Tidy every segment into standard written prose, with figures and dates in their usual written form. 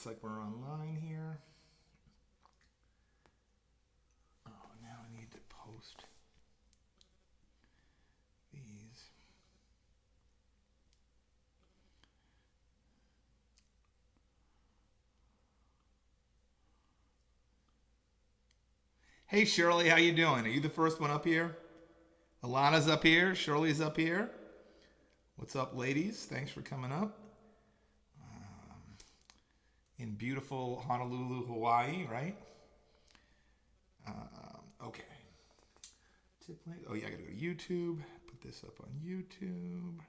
Looks like we're online here. Oh, now I need to post these. Hey Shirley, how you doing? Are you the first one up here? Alana's up here. Shirley's up here. What's up, ladies? Thanks for coming up. In beautiful Honolulu, Hawaii, right? Okay. Tip link. Oh yeah, I gotta go to YouTube. Put this up on YouTube.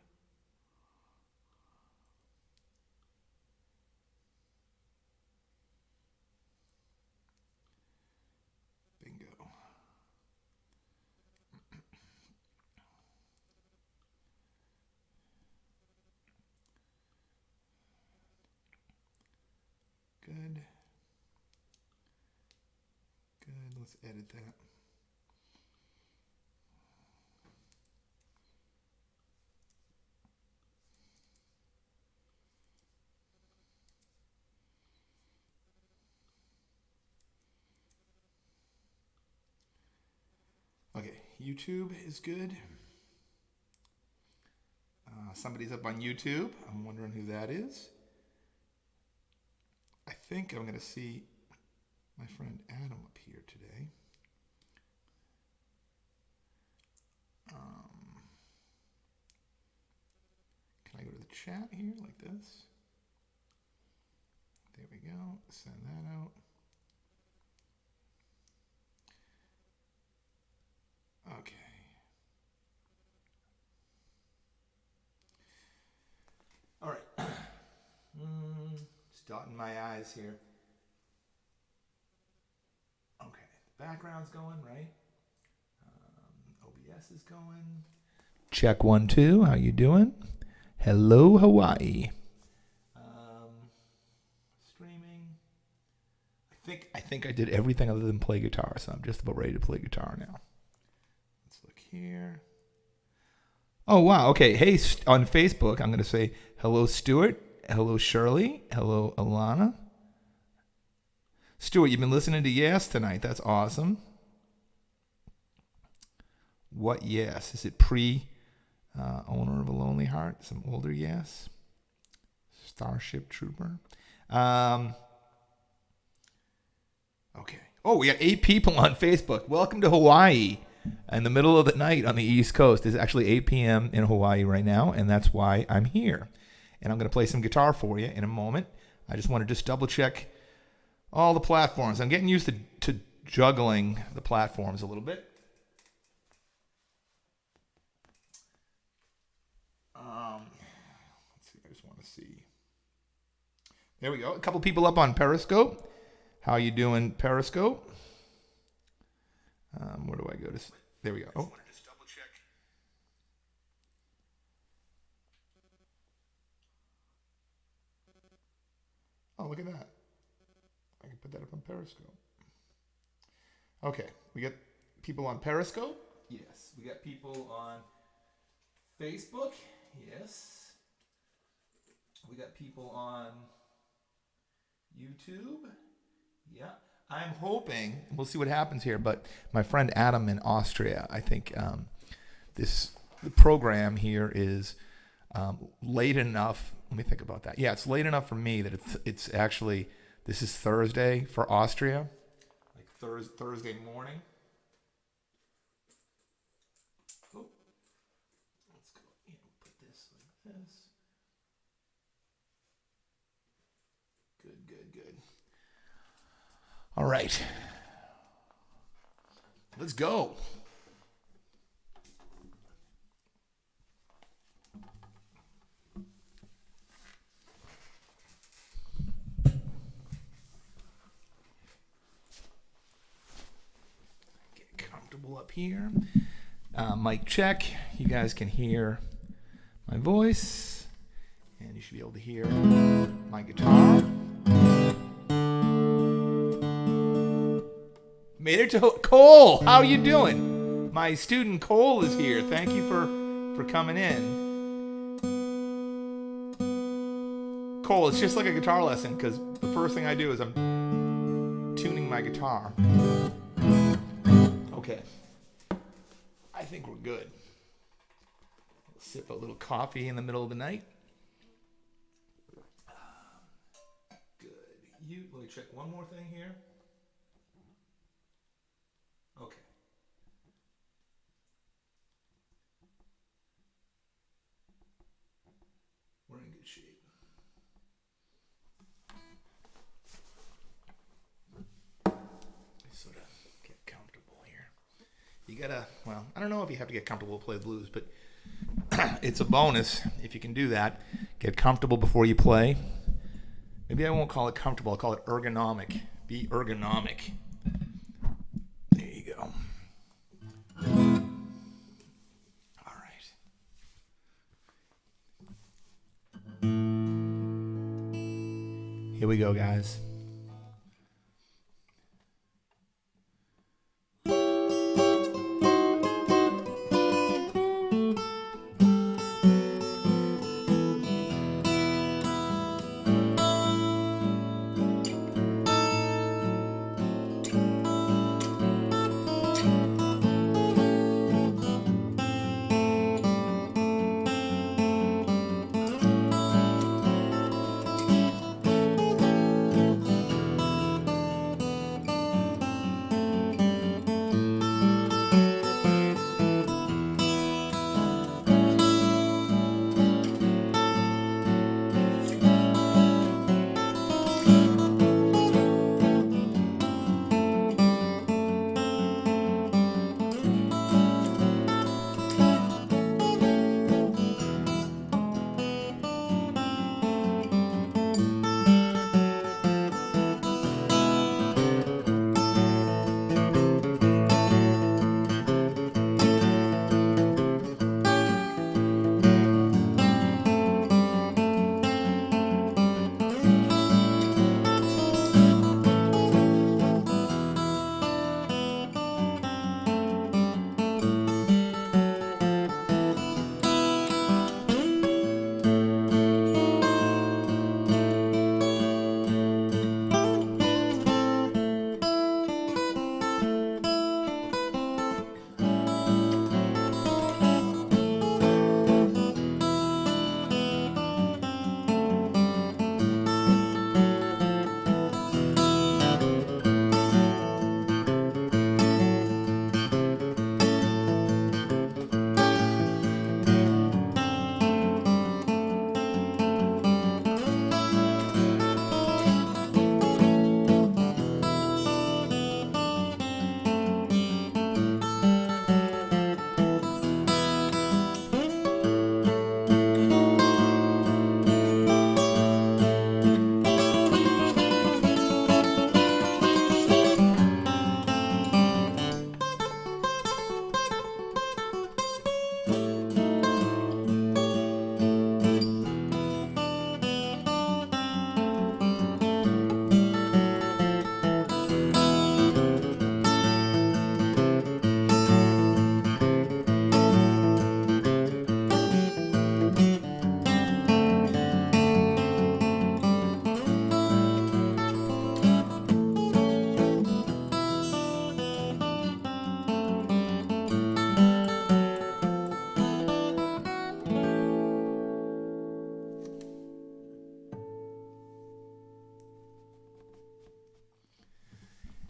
Bingo. Good. Good. Let's edit that. Okay, YouTube is good. Somebody's up on YouTube. I'm wondering who that is. I think I'm going to see my friend Adam up here today. Can I go to the chat here like this? There we go. Send that out. Okay. All right. Just dotting my I's here. Okay. Background's going, right? OBS is going. Check 1, 2. How you doing? Hello, Hawaii. Streaming. I think I did everything other than play guitar, so I'm just about ready to play guitar now. Let's look here. Oh, wow. Okay. Hey, on Facebook, I'm going to say hello, Stuart. Hello, Shirley. Hello, Alana. Stuart, you've been listening to Yes tonight. That's awesome. What Yes? Is it owner of a Lonely Heart? Some older Yes? Starship Trooper. Okay. Oh, we got 8 people on Facebook. Welcome to Hawaii. In the middle of the night on the East Coast. It's actually 8 p.m. in Hawaii right now, and that's why I'm here. And I'm going to play some guitar for you in a moment. I just want to double check all the platforms. I'm getting used to juggling the platforms a little bit. Let's see. I just want to see. There we go. A couple people up on Periscope. How you doing, Periscope? Where do I go to? There we go. Oh. Just double check. Oh, look at that. I can put that up on Periscope. Okay, we got people on Periscope. Yes. We got people on Facebook. Yes. We got people on YouTube. Yeah. I'm hoping, we'll see what happens here, but my friend Adam in Austria, I think the program here is late enough. Let me think about that. Yeah, it's late enough for me that it's actually, this is Thursday for Austria, like Thursday morning. Oh, let's go and put this like this. Good. All right. Let's go. Get comfortable up here. Mic check. You guys can hear my voice, and you should be able to hear my guitar. Made it to Cole. How you doing? My student Cole is here. Thank you for coming in. Cole, it's just like a guitar lesson because the first thing I do is I'm tuning my guitar. Okay. I think we're good. Sip a little coffee in the middle of the night. Good. Let me check one more thing here. Okay. We're in good shape. Sort of get comfortable here. You gotta, well, I don't know if you have to get comfortable to play the blues, but it's a bonus if you can do that. Get comfortable before you play. Maybe I won't call it comfortable, I'll call it ergonomic. Be ergonomic. There you go. All right. Here we go, guys.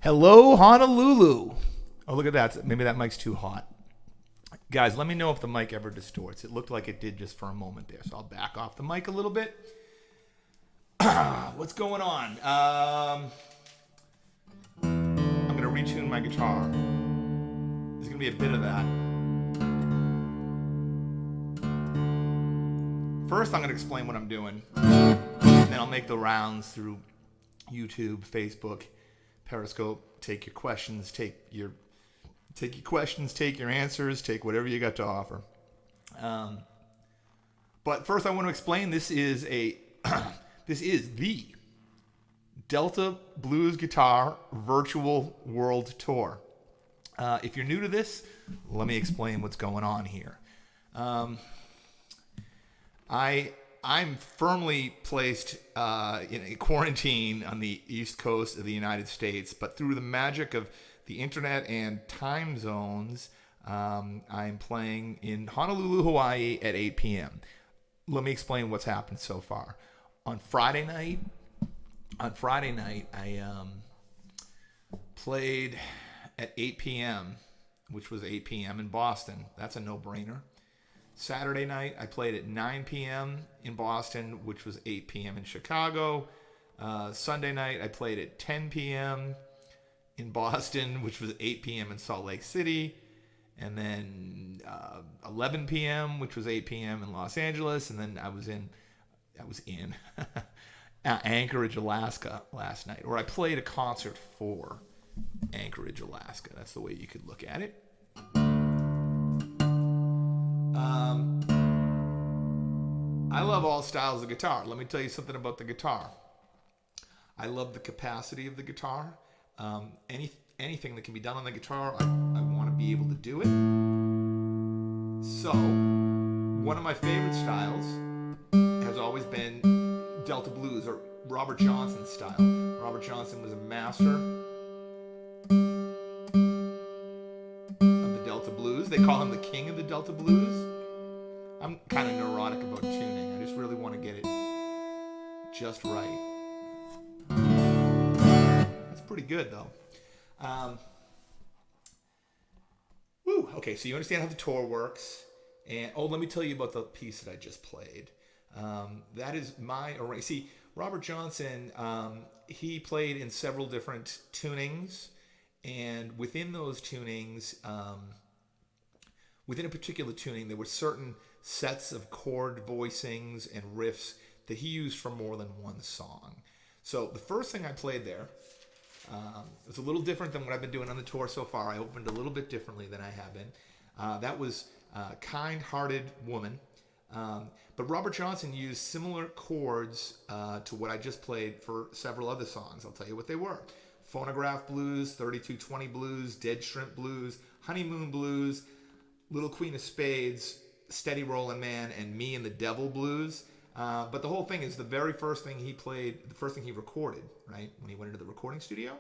Hello, Honolulu. Oh, look at that. Maybe that mic's too hot. Guys, let me know if the mic ever distorts. It looked like it did just for a moment there, so I'll back off the mic a little bit. What's going on? I'm going to retune my guitar. There's going to be a bit of that. First, I'm going to explain what I'm doing. Then I'll make the rounds through YouTube, Facebook, Periscope. Take your questions, take your answers, take whatever you got to offer. But first, I want to explain this is the Delta Blues Guitar Virtual World Tour. If you're new to this, let me explain what's going on here. I I'm firmly placed in a quarantine on the East Coast of the United States, but through the magic of the internet and time zones, I'm playing in Honolulu, Hawaii at 8 p.m. Let me explain what's happened so far. On Friday night, I played at 8 p.m., which was 8 p.m. in Boston. That's a no-brainer. Saturday night, I played at 9 p.m. in Boston, which was 8 p.m. in Chicago. Sunday night, I played at 10 p.m. in Boston, which was 8 p.m. in Salt Lake City. And then 11 p.m., which was 8 p.m. in Los Angeles. And then I was in Anchorage, Alaska last night. Or I played a concert for Anchorage, Alaska. That's the way you could look at it. I love all styles of guitar. Let me tell you something about the guitar. I love the capacity of the guitar. Anything that can be done on the guitar, I want to be able to do it. So, one of my favorite styles has always been Delta Blues, or Robert Johnson's style. Robert Johnson was a master of the Delta Blues. They call him the king of the Delta Blues. I'm kind of neurotic about tuning. I just really want to get it just right. That's pretty good, though. Okay, so you understand how the tour works. And let me tell you about the piece that I just played. That is my array. See, Robert Johnson, he played in several different tunings, and within those tunings, within a particular tuning, there were certain sets of chord voicings and riffs that he used for more than one song. So the first thing I played there was a little different than what I've been doing on the tour so far. I opened a little bit differently than I have been. That was Kind-Hearted Woman. But Robert Johnson used similar chords to what I just played for several other songs. I'll tell you what they were. Phonograph Blues, 3220 Blues, Dead Shrimp Blues, Honeymoon Blues, Little Queen of Spades, Steady Rollin' Man, and Me and the Devil Blues. But the whole thing is the very first thing he played, the first thing he recorded, right, when he went into the recording studio,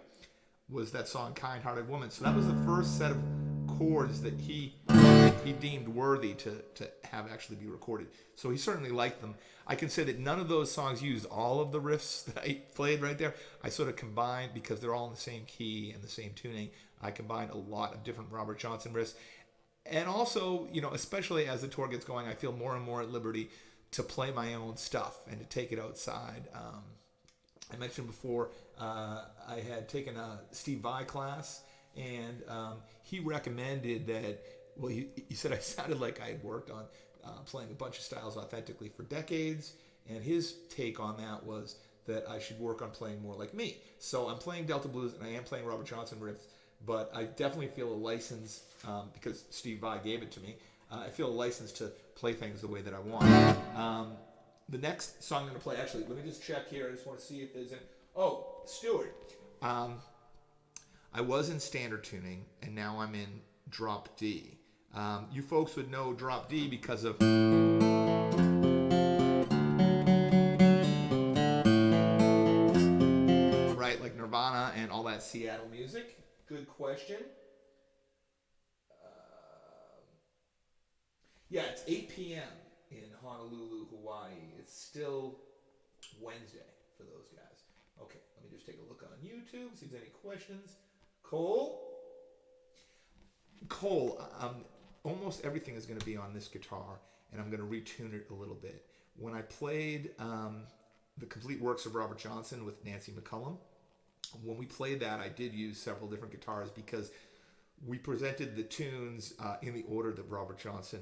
was that song Kind-Hearted Woman. So that was the first set of chords that he deemed worthy to have actually be recorded. So he certainly liked them. I can say that none of those songs used all of the riffs that I played right there. I sort of combined, because they're all in the same key and the same tuning, I combined a lot of different Robert Johnson riffs. And also, especially as the tour gets going, I feel more and more at liberty to play my own stuff and to take it outside. I mentioned before I had taken a Steve Vai class, and he recommended that, well, he said I sounded like I had worked on playing a bunch of styles authentically for decades, and his take on that was that I should work on playing more like me. So I'm playing Delta Blues, and I am playing Robert Johnson riffs, but I definitely feel a license, because Steve Vai gave it to me, I feel a license to play things the way that I want. The next song I'm going to play, actually, let me just check here. I just want to see if there's any. Oh, Stuart. I was in standard tuning, and now I'm in drop D. You folks would know drop D because of right, like Nirvana and all that Seattle music. Good question. Yeah, it's 8 p.m. in Honolulu, Hawaii. It's still Wednesday for those guys. Okay, let me just take a look on YouTube, see if there's any questions. Cole, almost everything is going to be on this guitar, and I'm going to retune it a little bit. When I played the complete works of Robert Johnson with Nancy McCullum, when we played that, I did use several different guitars because we presented the tunes in the order that Robert Johnson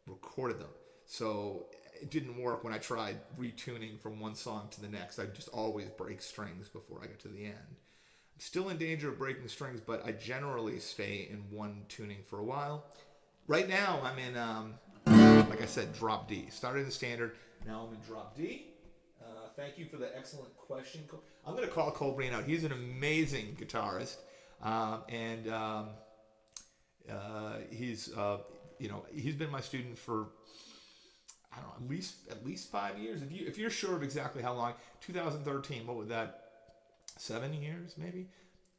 recorded them. So it didn't work when I tried retuning from one song to the next. I'd just always break strings before I got to the end. I'm still in danger of breaking strings, but I generally stay in one tuning for a while. Right now, I'm in, like I said, drop D. Started in standard, now I'm in drop D. Thank you for the excellent question. I'm going to call Cole Breen out. He's an amazing guitarist, and he's been my student for I don't know, at least 5 years. If you're sure of exactly how long, 2013, what would that? 7 years maybe.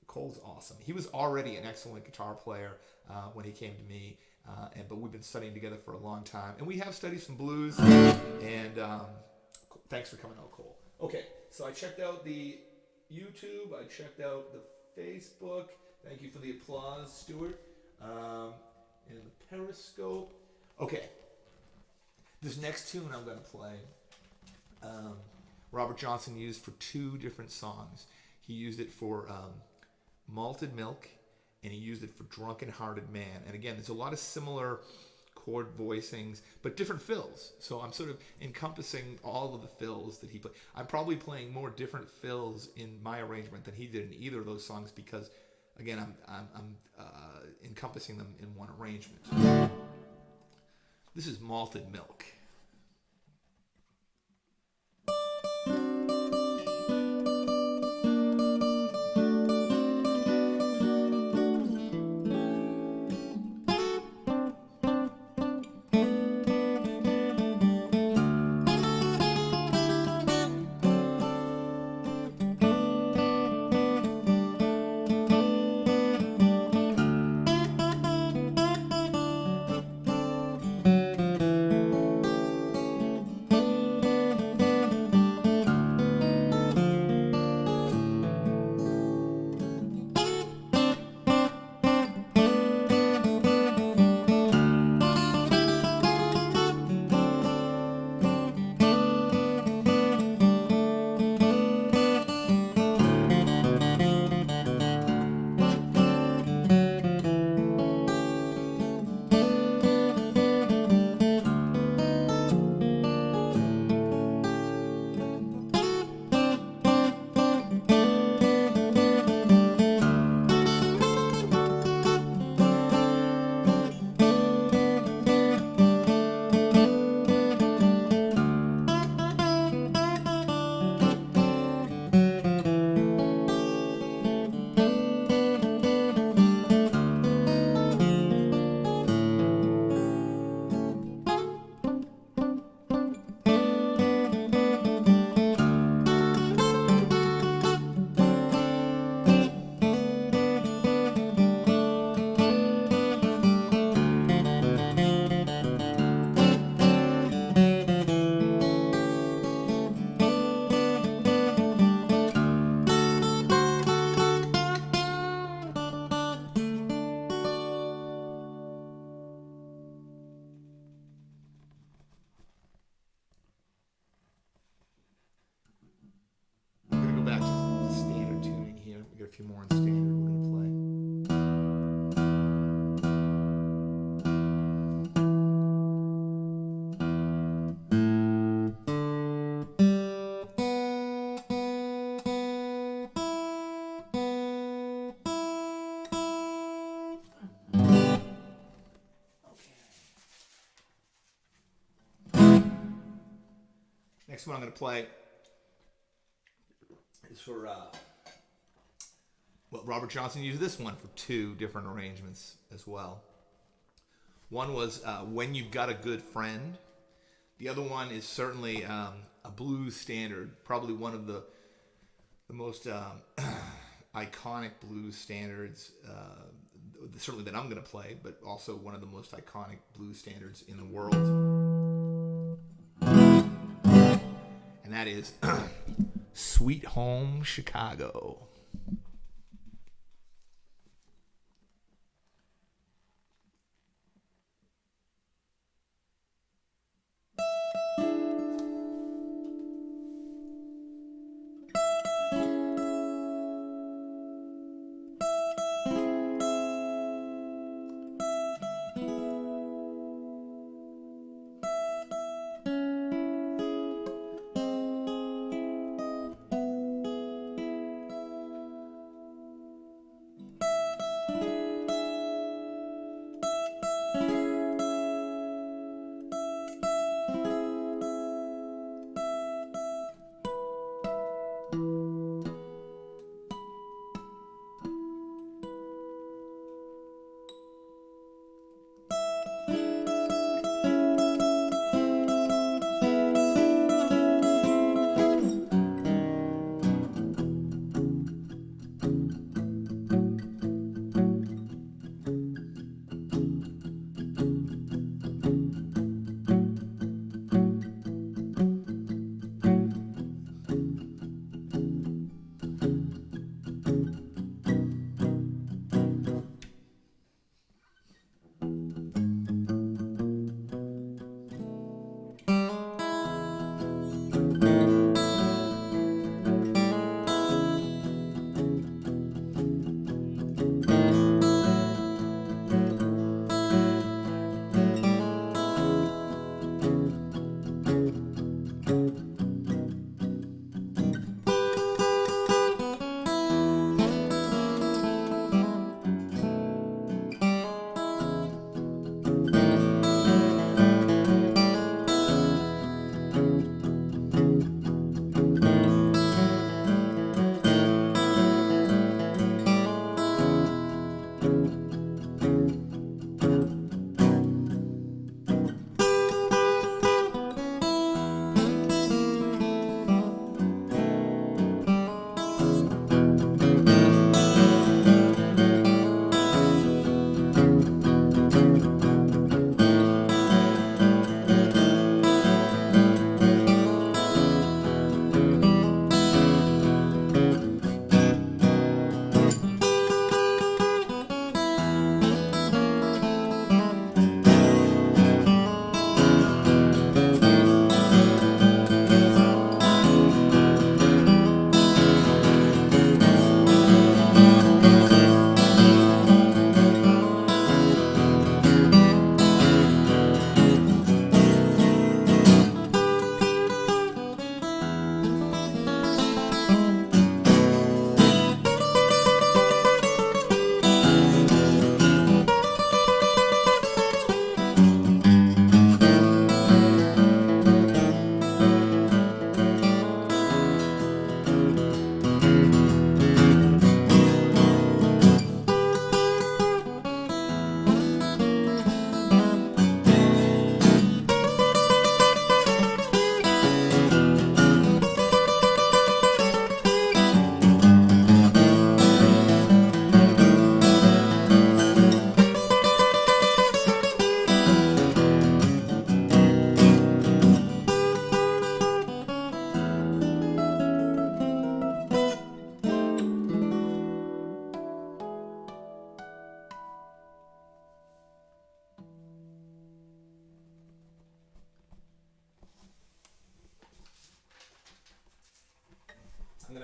Cole's awesome. He was already an excellent guitar player when he came to me, but we've been studying together for a long time, and we have studied some blues. And thanks for coming out, Cole. Okay, so I checked out the YouTube. I checked out the Facebook. Thank you for the applause, Stuart. And the Periscope. Okay, this next tune I'm going to play, Robert Johnson used for 2 different songs. He used it for Malted Milk, and he used it for Drunken Hearted Man. And again, there's a lot of similar chord voicings, but different fills. So I'm sort of encompassing all of the fills that he played. I'm probably playing more different fills in my arrangement than he did in either of those songs because, again, I'm encompassing them in one arrangement. This is Malted Milk. We're going to go back to standard tuning here. We got a few more in standard we're going to play. Next one I'm going to play is for, Robert Johnson used this one for 2 different arrangements as well. One was When You've Got a Good Friend. The other one is certainly a blues standard, probably one of the most iconic blues standards, certainly that I'm going to play, but also one of the most iconic blues standards in the world. And that is Sweet Home Chicago.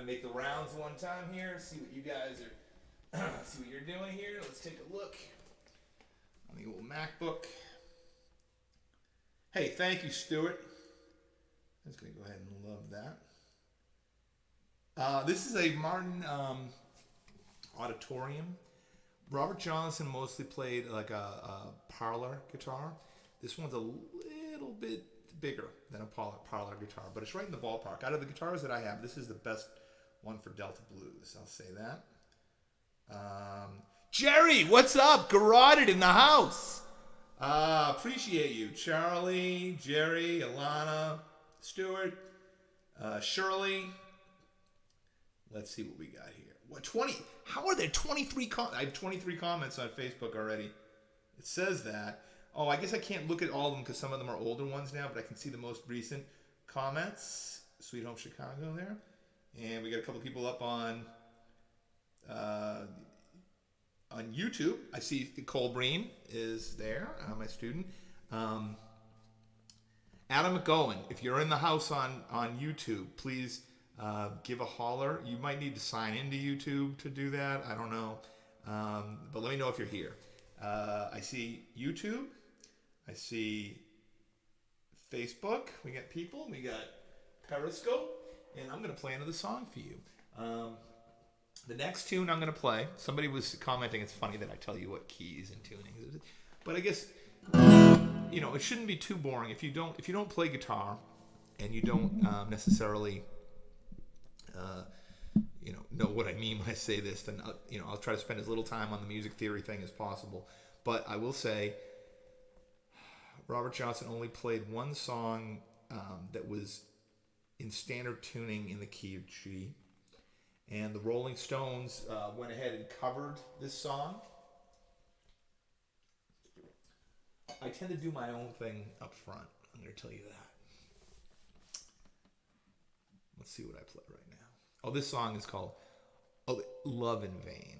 gonna make the rounds one time here. See what you guys are. See what you're doing here. Let's take a look on the old MacBook. Hey, thank you, Stuart. I'm just gonna go ahead and love that. This is a Martin Auditorium. Robert Johnson mostly played like a parlor guitar. This one's a little bit bigger than a parlor guitar, but it's right in the ballpark. Out of the guitars that I have, this is the best one for Delta Blues. I'll say that. Jerry, what's up? Garroted in the house. Appreciate you. Charlie, Jerry, Alana, Stuart, Shirley. Let's see what we got here. What, 20? How are there 23 I have 23 comments on Facebook already. It says that. Oh, I guess I can't look at all of them because some of them are older ones now, but I can see the most recent comments. Sweet Home Chicago there. And we got a couple people up on YouTube. I see Cole Breen is there, my student. Adam McGowan, if you're in the house on YouTube, please give a holler. You might need to sign into YouTube to do that. I don't know. But let me know if you're here. I see YouTube. I see Facebook. We got people. We got Periscope. And I'm going to play another song for you. The next tune I'm going to play, somebody was commenting, it's funny that I tell you what keys and tunings. But I guess, it shouldn't be too boring. If you don't play guitar and you don't necessarily know what I mean when I say this, then I'll try to spend as little time on the music theory thing as possible. But I will say, Robert Johnson only played one song that was in standard tuning in the key of G, and the Rolling Stones went ahead and covered this song. I tend to do my own thing up front. I'm going to tell you that. Let's see what I play right now. Oh, this song is called Love in Vain.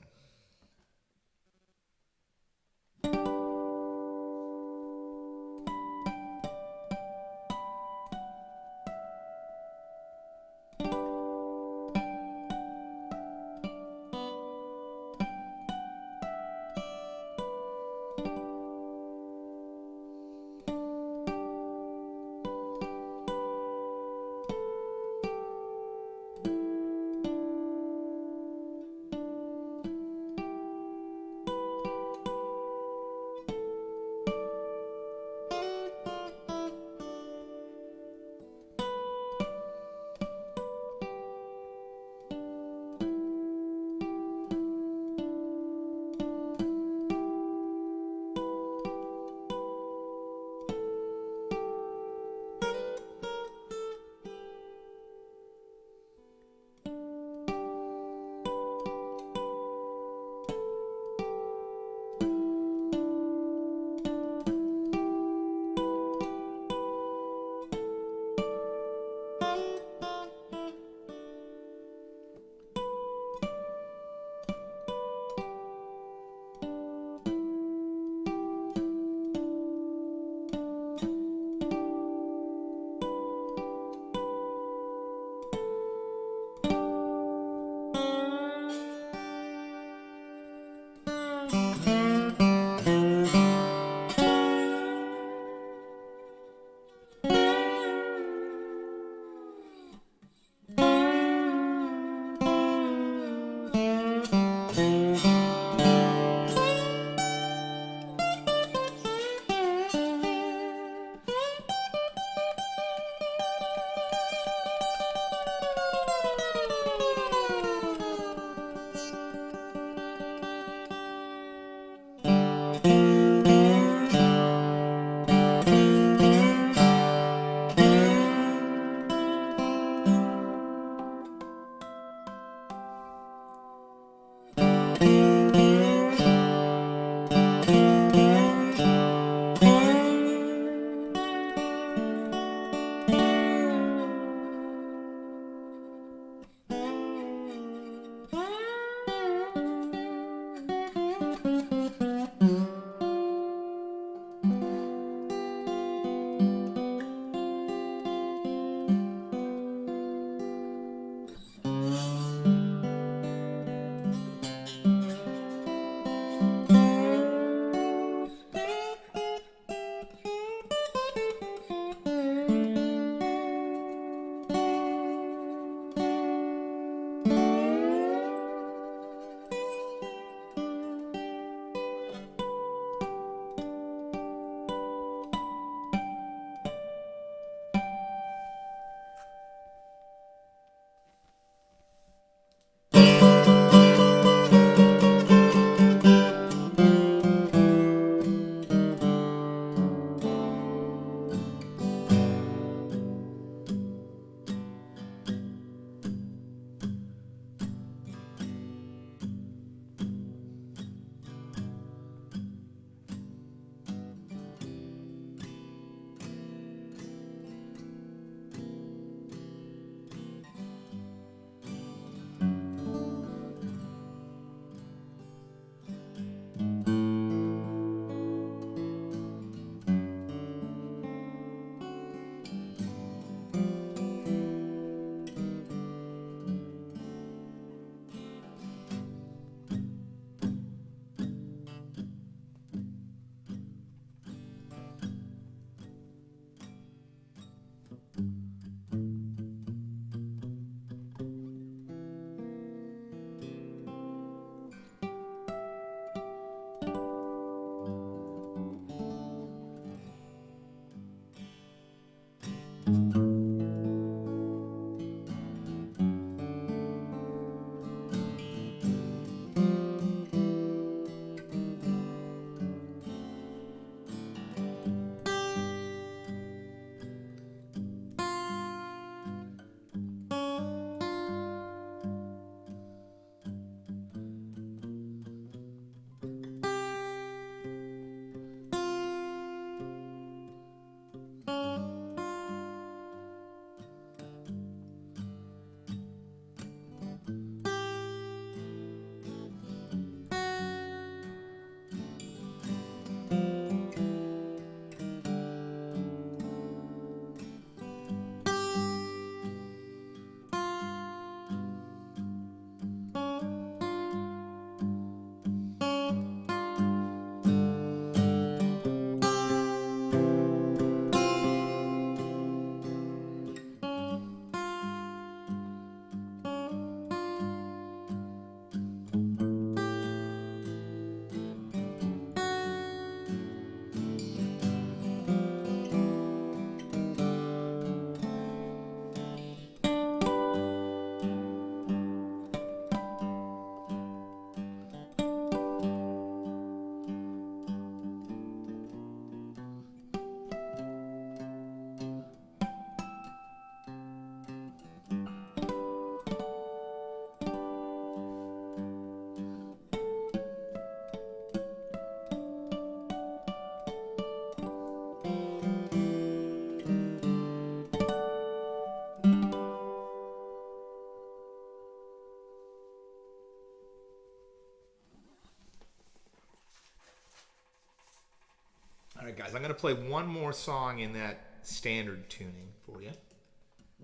All right, guys, I'm going to play one more song in that standard tuning for you.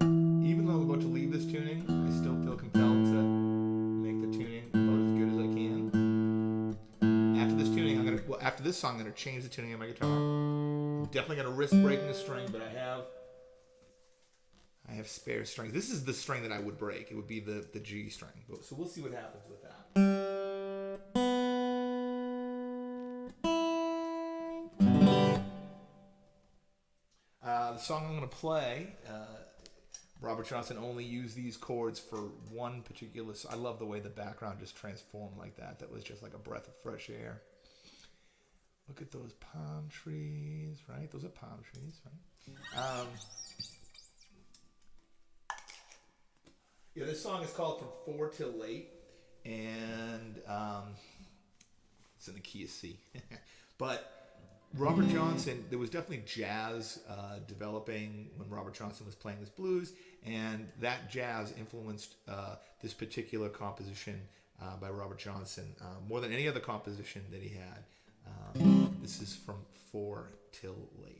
Even though I'm about to leave this tuning, I still feel compelled to make the tuning about as good as I can. After this tuning, after this song, I'm going to change the tuning on my guitar. I'm definitely going to risk breaking the string, but I have spare strings. This is the string that I would break. It would be the G string. So we'll see what happens with that. The song I'm going to play, Robert Johnson only used these chords for one particular. I love the way the background just transformed like that. That was just like a breath of fresh air. Look at those palm trees, right? Those are palm trees, right? Yeah, this song is called From 4 Till Late, and it's in the key of C. But Robert Johnson, there was definitely jazz developing when Robert Johnson was playing this blues, and that jazz influenced this particular composition by Robert Johnson more than any other composition that he had. This is From 4 Till Late.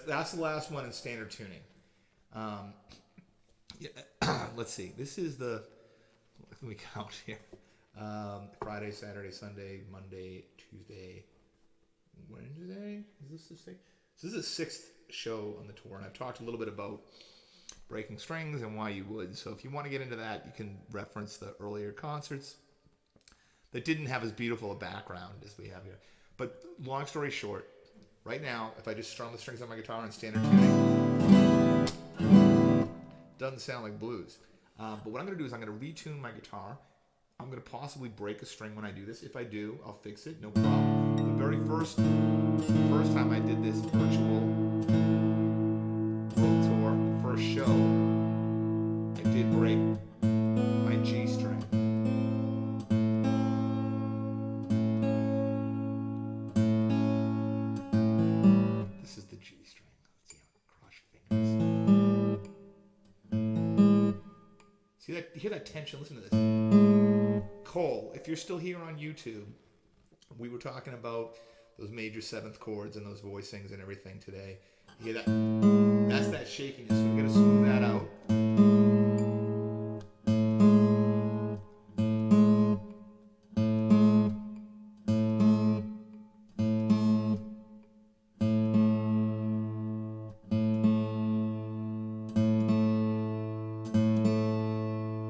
That's the last one in standard tuning. Let's see. This is the. Let me count here. Friday, Saturday, Sunday, Monday, Tuesday, Wednesday. Is this the sixth? So this is the sixth show on the tour, and I've talked a little bit about breaking strings and why you would. So if you want to get into that, you can reference the earlier concerts that didn't have as beautiful a background as we have here. But long story short, right now, if I just strum the strings on my guitar in standard tuning, doesn't sound like blues. But what I'm going to do is I'm going to retune my guitar. I'm going to possibly break a string when I do this. If I do, I'll fix it, no problem. The very first time I did this virtual world tour, the first show, I did break my G string. This is the G string. Let's see how I cross your fingers. See that? You hear that tension? Listen to this. Cole, if you're still here on YouTube, we were talking about those major seventh chords and those voicings and everything today. You hear that? That's that shakiness. So we're going to smooth that out.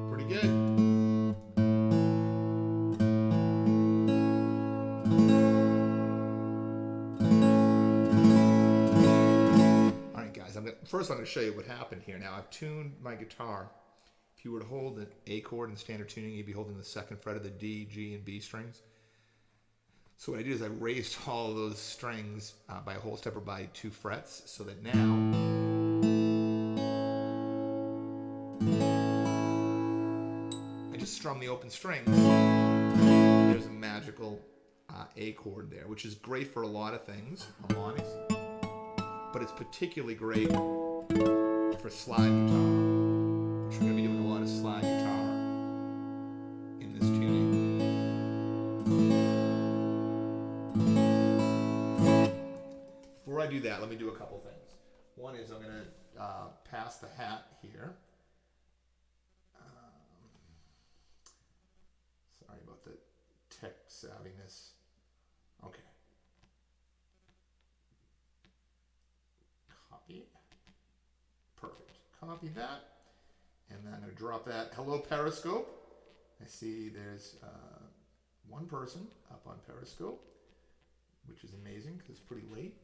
Pretty good. All right, guys. First, I'm going to show you what happened here. Now, I've tuned my guitar. If you were to hold an A chord in standard tuning, you'd be holding the second fret of the D, G, and B strings. So what I did is I raised all of those strings by a whole step or by 2 frets, so that now I just strum the open strings. There's a magical A chord there, which is great for a lot of things, harmonics, but it's particularly great for slide guitar, which we're going to be doing a lot of slide guitar in this tuning. Before I do that, let me do a couple things. One is I'm going to pass the hat here. Sorry about the tech savviness. Okay. Copy. Perfect. Copy that. And then I'm going to drop that. Hello, Periscope. I see there's one person up on Periscope, which is amazing because it's pretty late.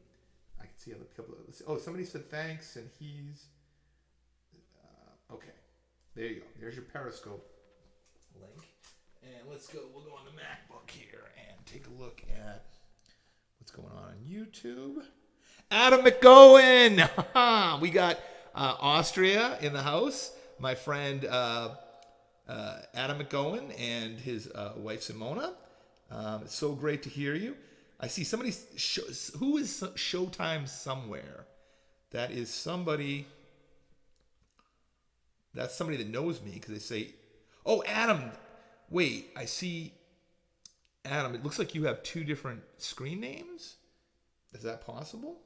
I can see a couple of... Oh, somebody said thanks, and he's... okay. There you go. There's your Periscope link. And let's go. We'll go on the MacBook here and take a look at what's going on YouTube. Adam McGowan! We got Austria in the house. My friend Adam McGowan and his wife Simona. It's so great to hear you. I see somebody. Who is Showtime Somewhere? That is somebody. That's somebody that knows me because they say, "Oh, Adam." Wait, I see. Adam, it looks like you have 2 different screen names. Is that possible?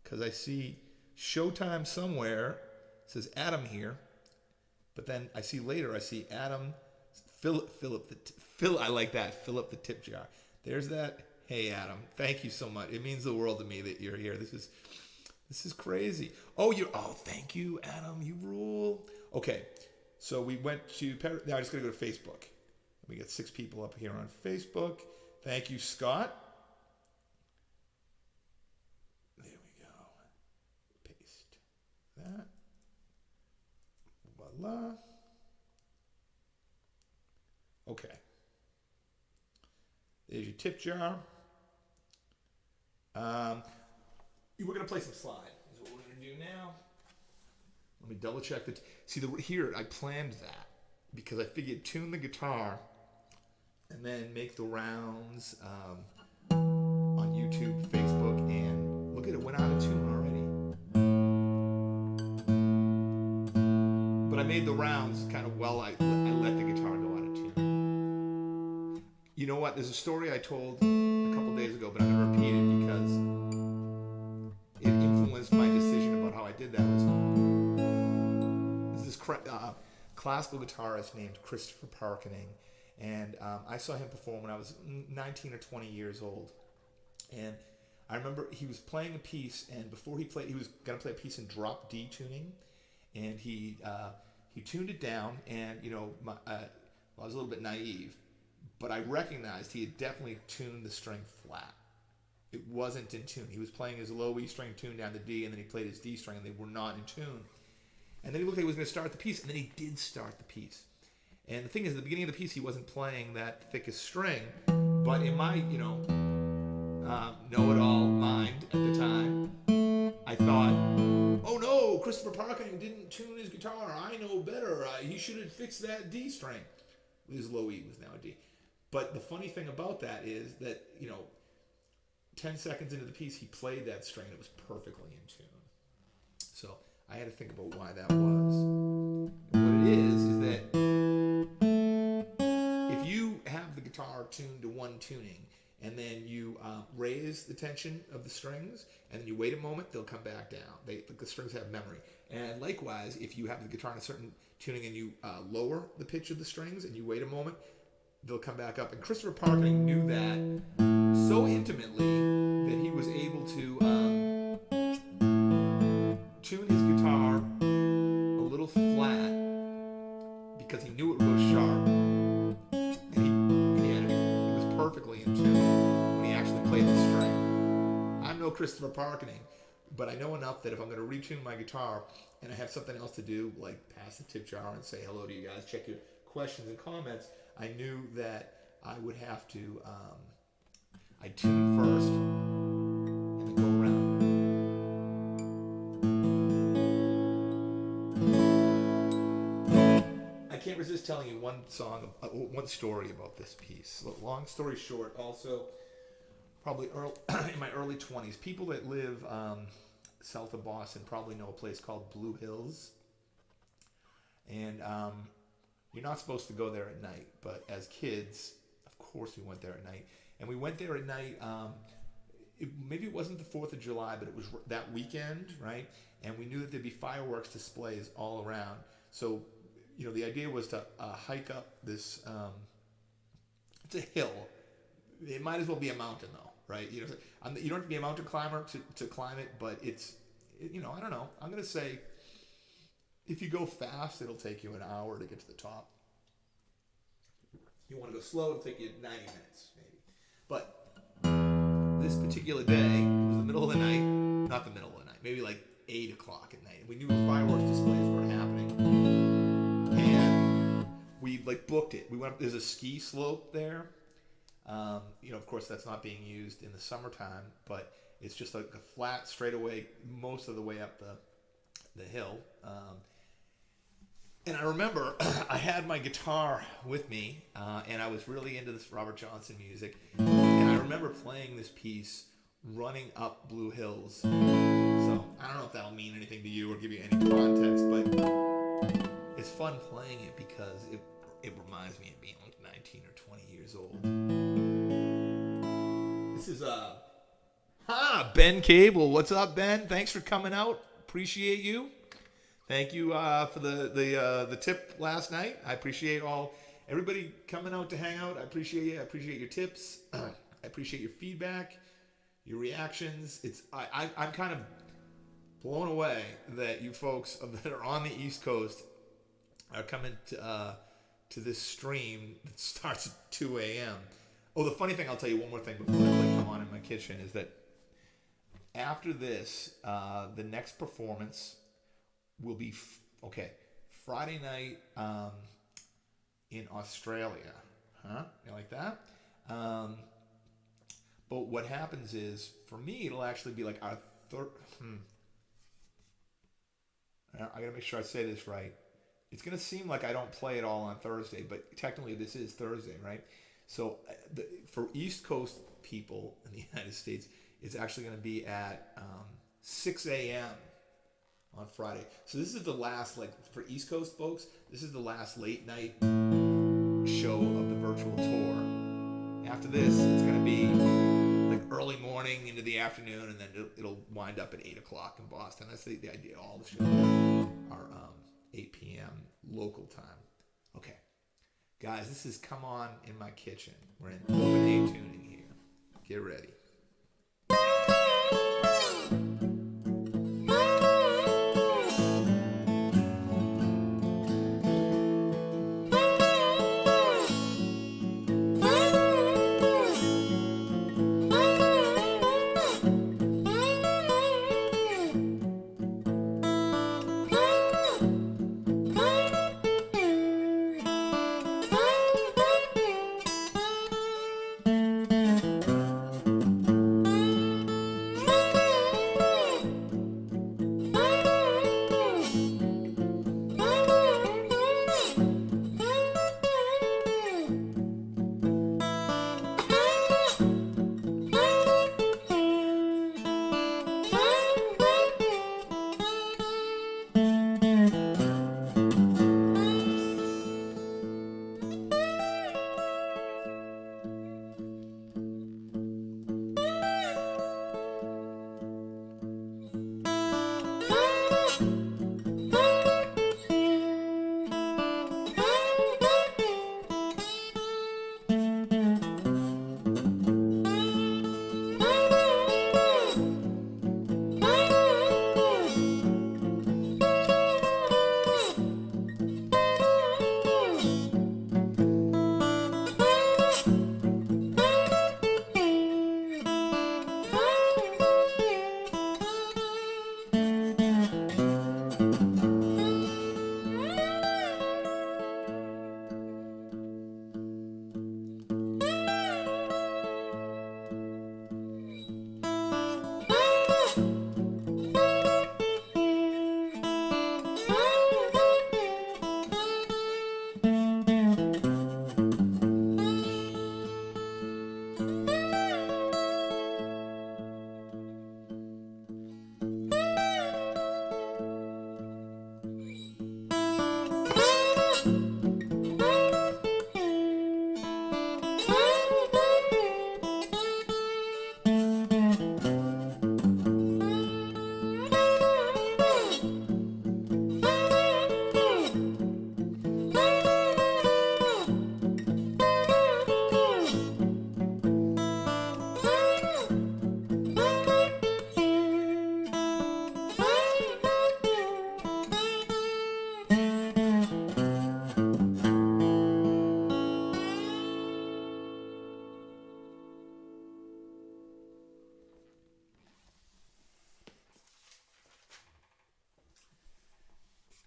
Because I see Showtime Somewhere. It says Adam here, but then I see later. I see Adam. I like that. Fill up the tip jar. There's that. Hey, Adam, thank you so much. It means the world to me that you're here. This is crazy. Oh, thank you, Adam. You rule. Okay, so we went to now I just gotta go to Facebook. We got 6 people up here on Facebook. Thank you, Scott. There we go. Paste that. Voila. Okay. There's your tip jar. We're going to play some slide. Is what we're going to do now. Let me double check that. See, here I planned that because I figured tune the guitar and then make the rounds on YouTube, Facebook, and look at it, went out of tune already. But I made the rounds kind of I let the guitar go out of tune. You know what? There's a story I told a couple days ago, but I'm going to repeat it because it influenced my decision about how I did that. There's this classical guitarist named Christopher Parkening, and I saw him perform when I was 19 or 20 years old. And I remember he was playing a piece, and before he played, he was going to play a piece in drop D tuning, and he tuned it down, and I was a little bit naive, but I recognized he had definitely tuned the string flat. It wasn't in tune. He was playing his low E string tuned down to D, and then he played his D string, and they were not in tune. And then he looked like he was going to start the piece, and then he did start the piece. And the thing is, at the beginning of the piece, he wasn't playing that thickest string, but in my, know-it-all mind at the time, I thought, oh no, Christopher Parkening didn't tune his guitar. I know better. He should have fixed that D string. His low E was now a D. But the funny thing about that is that, 10 seconds into the piece, he played that string, and it was perfectly in tune. So I had to think about why that was. And what it is that if you have the guitar tuned to one tuning and then you raise the tension of the strings, and then you wait a moment, they'll come back down. The strings have memory. And likewise, if you have the guitar in a certain tuning and you lower the pitch of the strings and you wait a moment, they'll come back up. And Christopher Parkening knew that so intimately that he was able to tune his guitar a little flat because he knew it would go sharp. And it was perfectly in tune when he actually played the string. I'm no Christopher Parkening, but I know enough that if I'm going to retune my guitar and I have something else to do, like pass the tip jar and say hello to you guys, check your questions and comments, I knew that I would have to, I'd tune first and then go around. I can't resist telling you one story about this piece. Long story short, also, probably in my early 20s, people that live south of Boston probably know a place called Blue Hills. And you're not supposed to go there at night, but as kids, of course we went there at night. And we went there at night, maybe it wasn't the 4th of July, but it was that weekend, right? And we knew that there'd be fireworks displays all around. So, you know, the idea was to hike up this, it's a hill. It might as well be a mountain though, right? You don't have to be a mountain climber to climb it, but I don't know. I'm going to say, if you go fast, it'll take you an hour to get to the top. You want to go slow, it'll take you 90 minutes, maybe. But this particular day, it was the middle of the night, not the middle of the night, maybe like 8 o'clock at night. We knew the fireworks displays were happening. And we booked it. There's a ski slope there. Of course, that's not being used in the summertime, but it's just like a flat straightaway most of the way up the hill. And I remember I had my guitar with me, and I was really into this Robert Johnson music. And I remember playing this piece running up Blue Hills. So I don't know if that'll mean anything to you or give you any context, but it's fun playing it because it reminds me of being like 19 or 20 years old. This is Ben Cable. What's up, Ben? Thanks for coming out. Appreciate you. Thank you for the tip last night. I appreciate everybody coming out to hang out. I appreciate you. I appreciate your tips. I appreciate your feedback, your reactions. I'm kind of blown away that you folks that are on the East Coast are coming to this stream that starts at 2 a.m. Oh, the funny thing, I'll tell you one more thing before I come on in my kitchen, is that after this, the next performance will be Friday night in Australia. Huh? You like that? But what happens is, for me, it'll actually be like our third. I gotta make sure I say this right. It's gonna seem like I don't play it all on Thursday, but technically this is Thursday, right? So for East Coast people in the United States, it's actually gonna be at 6 a.m. on Friday. So this is the last, for East Coast folks, this is the last late night show of the virtual tour. After this, it's going to be early morning into the afternoon, and then it'll wind up at 8 o'clock in Boston. That's the idea. All the shows are 8 p.m. local time. Okay. Guys, this is Come On in My Kitchen. We're in open A tuning here. Get ready.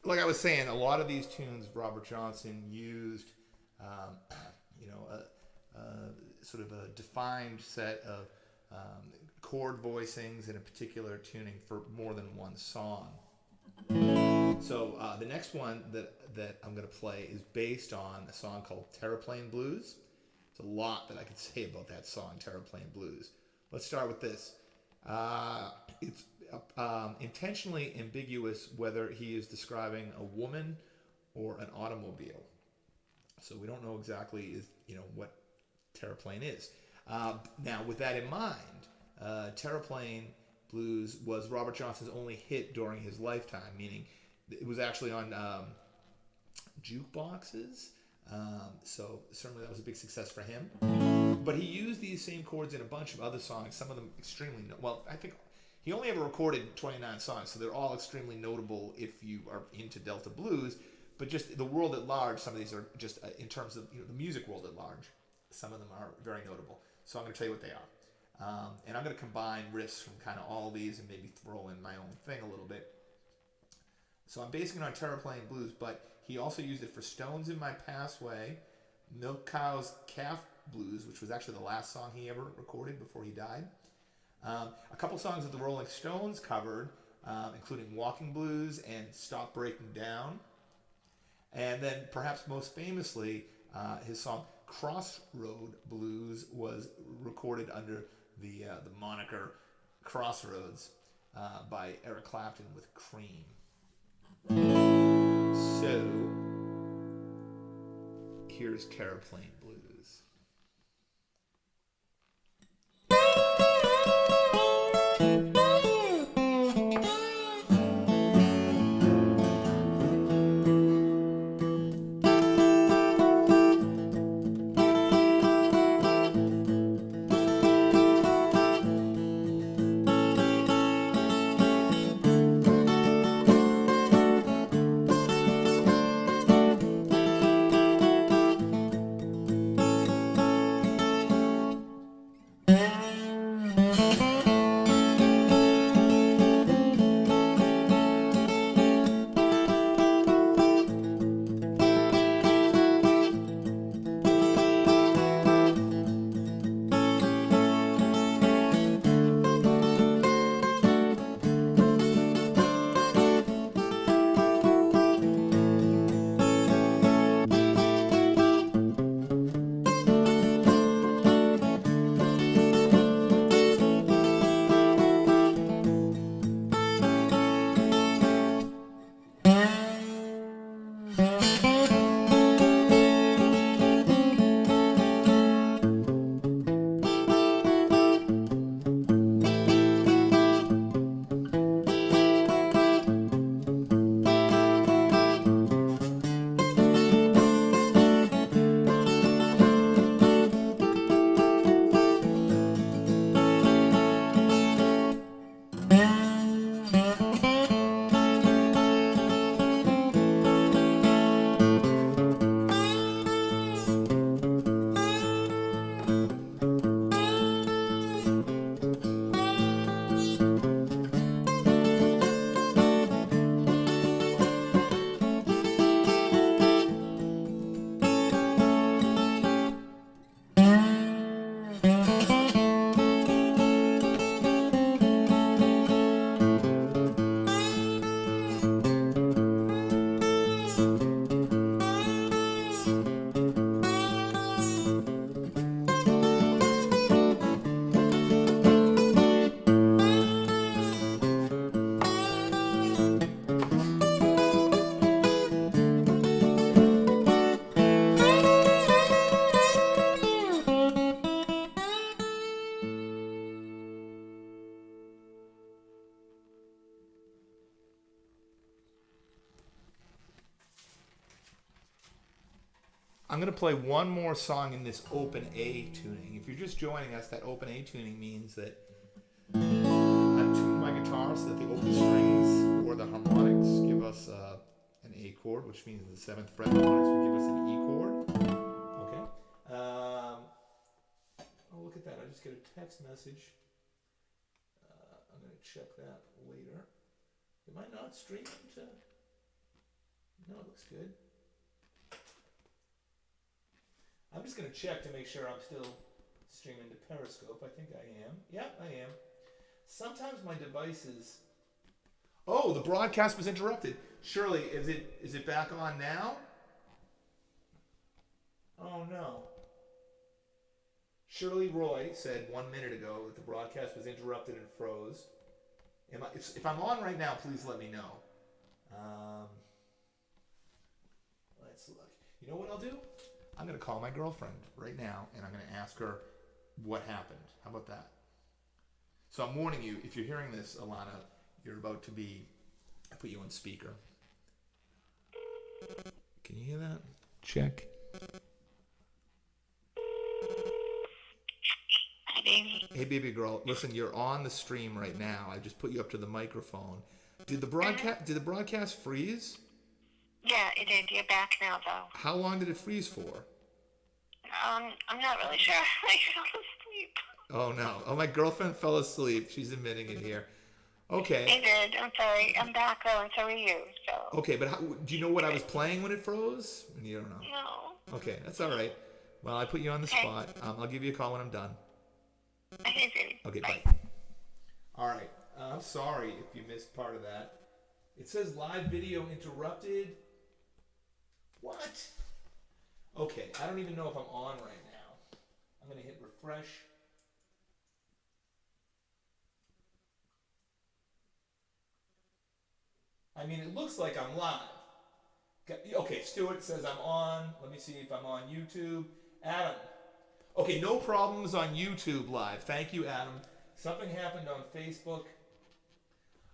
Like I was saying, a lot of these tunes Robert Johnson used, um, you know, sort of a defined set of chord voicings and a particular tuning for more than one song. So the next one that I'm going to play is based on a song called Terraplane Blues. There's a lot that I could say about that song, Terraplane Blues. Let's start with this. It's intentionally ambiguous whether he is describing a woman or an automobile. So we don't know exactly what terraplane is. Now, with that in mind, Terraplane Blues was Robert Johnson's only hit during his lifetime, meaning it was actually on jukeboxes. So certainly that was a big success for him. But he used these same chords in a bunch of other songs, some of them extremely, I think he only ever recorded 29 songs, so they're all extremely notable if you are into Delta blues. But just the world at large, some of these are just in terms of the music world at large, some of them are very notable. So I'm going to tell you what they are. And I'm going to combine riffs from kind of all these and maybe throw in my own thing a little bit. So I'm basing it on Terraplane Blues, but he also used it for Stones in My Passway, Milk Cow's Calf Blues, which was actually the last song he ever recorded before he died. A couple songs that the Rolling Stones covered, including Walking Blues and Stop Breaking Down. And then perhaps most famously, his song Crossroad Blues was recorded under the moniker Crossroads by Eric Clapton with Cream. So here's Terraplane Blues. I'm going to play one more song in this open A tuning. If you're just joining us, that open A tuning means that I've tuned my guitar so that the open strings or the harmonics give us an A chord, which means the 7th fret harmonics will give us an E chord. Okay. Oh, look at that. I just get a text message. I'm going to check that later. Am I not streaming to... No, it looks good. I'm just going to check to make sure I'm still streaming to Periscope. I think I am. Yep, I am. Sometimes my devices... Oh, the broadcast was interrupted. Shirley, is it back on now? Oh, no. Shirley Roy said 1 minute ago that the broadcast was interrupted and froze. If I'm on right now, please let me know. Let's look. You know what I'll do? I'm going to call my girlfriend right now, and I'm going to ask her what happened. How about that? So I'm warning you, if you're hearing this, Alana, you're about to be... I put you on speaker. Can you hear that? Check. Hi, baby. Hey, baby girl. Listen, you're on the stream right now. I just put you up to the microphone. Did the broadcast freeze? Yeah, it did. You're back now, though. How long did it freeze for? I'm not really sure. I fell asleep. Oh, no. Oh, my girlfriend fell asleep. She's admitting it here. Okay. I did. I'm sorry. I'm back, though, and so are you, so... Okay, but do you know what I was playing when it froze? You don't know. No. Okay, that's all right. Well, I put you on the spot. I'll give you a call when I'm done. Okay, baby. Okay, bye. All right. I'm sorry if you missed part of that. It says live video interrupted. What? Okay, I don't even know if I'm on right now. I'm going to hit refresh. I mean, it looks like I'm live. Okay, Stuart says I'm on. Let me see if I'm on YouTube. Adam. Okay, no problems on YouTube live. Thank you, Adam. Something happened on Facebook.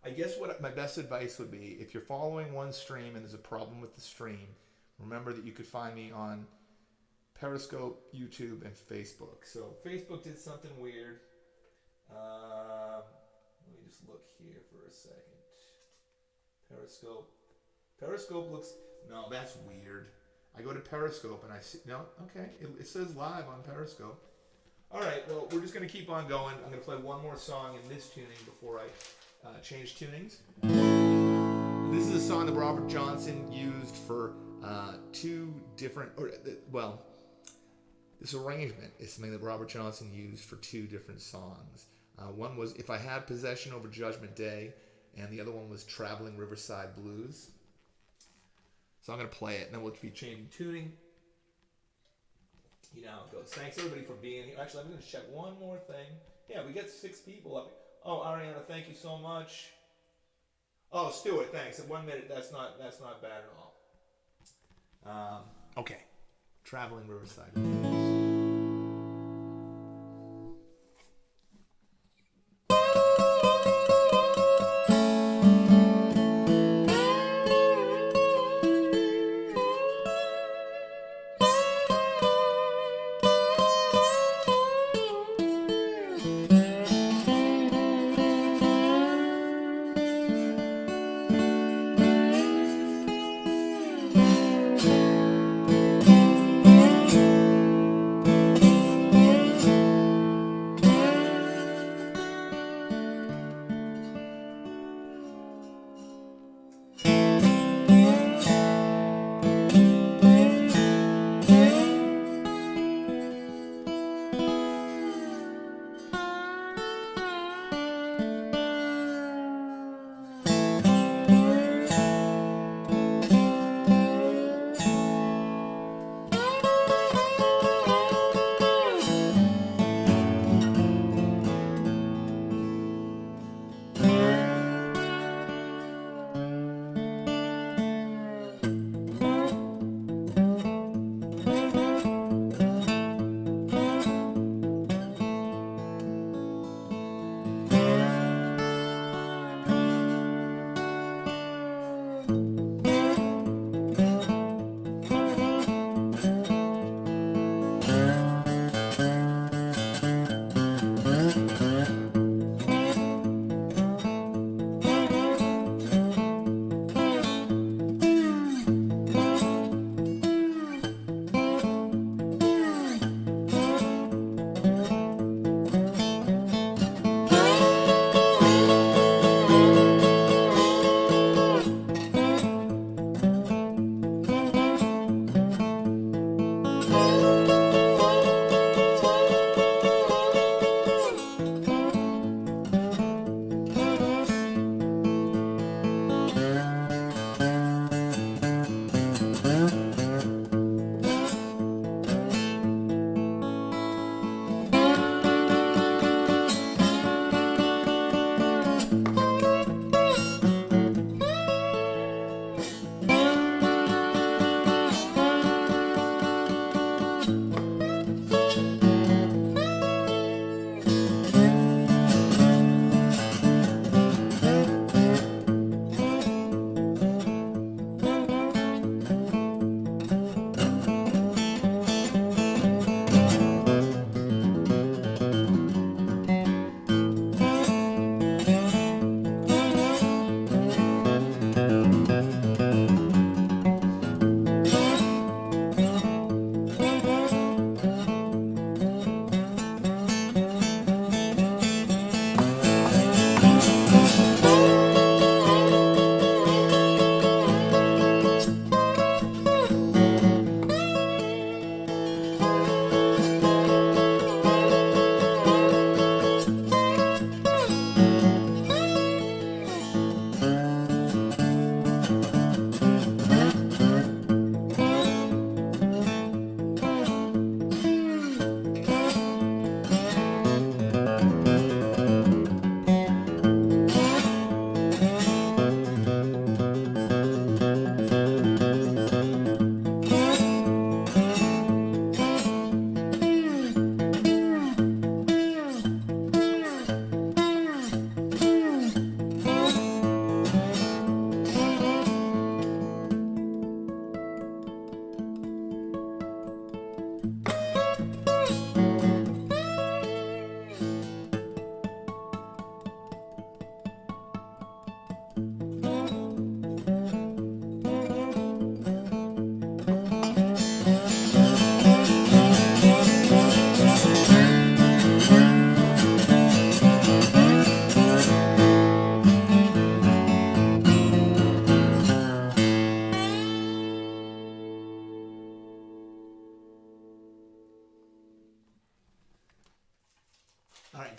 I guess what my best advice would be, if you're following one stream and there's a problem with the stream, remember that you could find me on Periscope, YouTube, and Facebook. So Facebook did something weird. Let me just look here for a second. Periscope looks... No, that's weird. I go to Periscope and I see... No, okay. It says live on Periscope. All right, well, we're just going to keep on going. I'm going to play one more song in this tuning before I change tunings. This is a song that Robert Johnson used for two different... this arrangement is something that Robert Johnson used for two different songs. One was If I Had Possession Over Judgment Day, and the other one was Traveling Riverside Blues. So I'm going to play it, and then we'll be changing tuning. You know how it goes. Thanks, everybody, for being here. Actually, I'm going to check one more thing. Yeah, we got 6 people up. Oh, Ariana, thank you so much. Oh, Stuart, thanks. In 1 minute, that's not bad at all. Okay. Traveling Riverside Blues.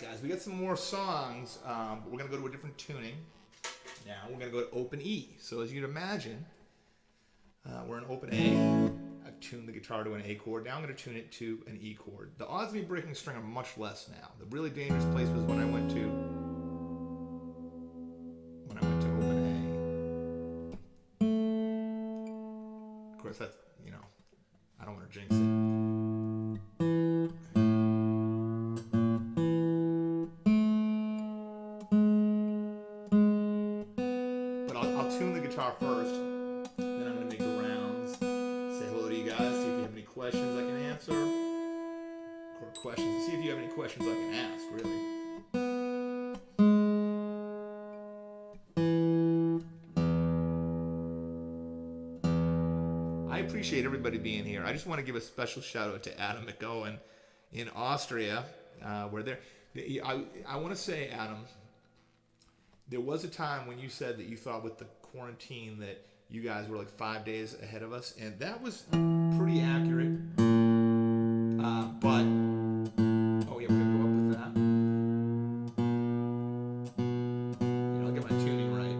guys, we got some more songs. But we're gonna go to a different tuning. Now we're gonna go to open E. So as you'd imagine, we're in open A. I've tuned the guitar to an A chord. Now I'm gonna tune it to an E chord. The odds of me breaking a string are much less now. The really dangerous place was when I went to open A. Of course, that's, I don't want to jinx it. Tune the guitar first, then I'm going to make the rounds, say hello to you guys, see if you have any questions I can answer, or questions, see if you have any questions I can ask, really. I appreciate everybody being here. I just want to give a special shout out to Adam McGowan in Austria, where they're, I want to say, Adam, there was a time when you said that you thought with the quarantine that you guys were like 5 days ahead of us, and that was pretty accurate. But oh yeah, we're gonna go up with that. I'll get my tuning right,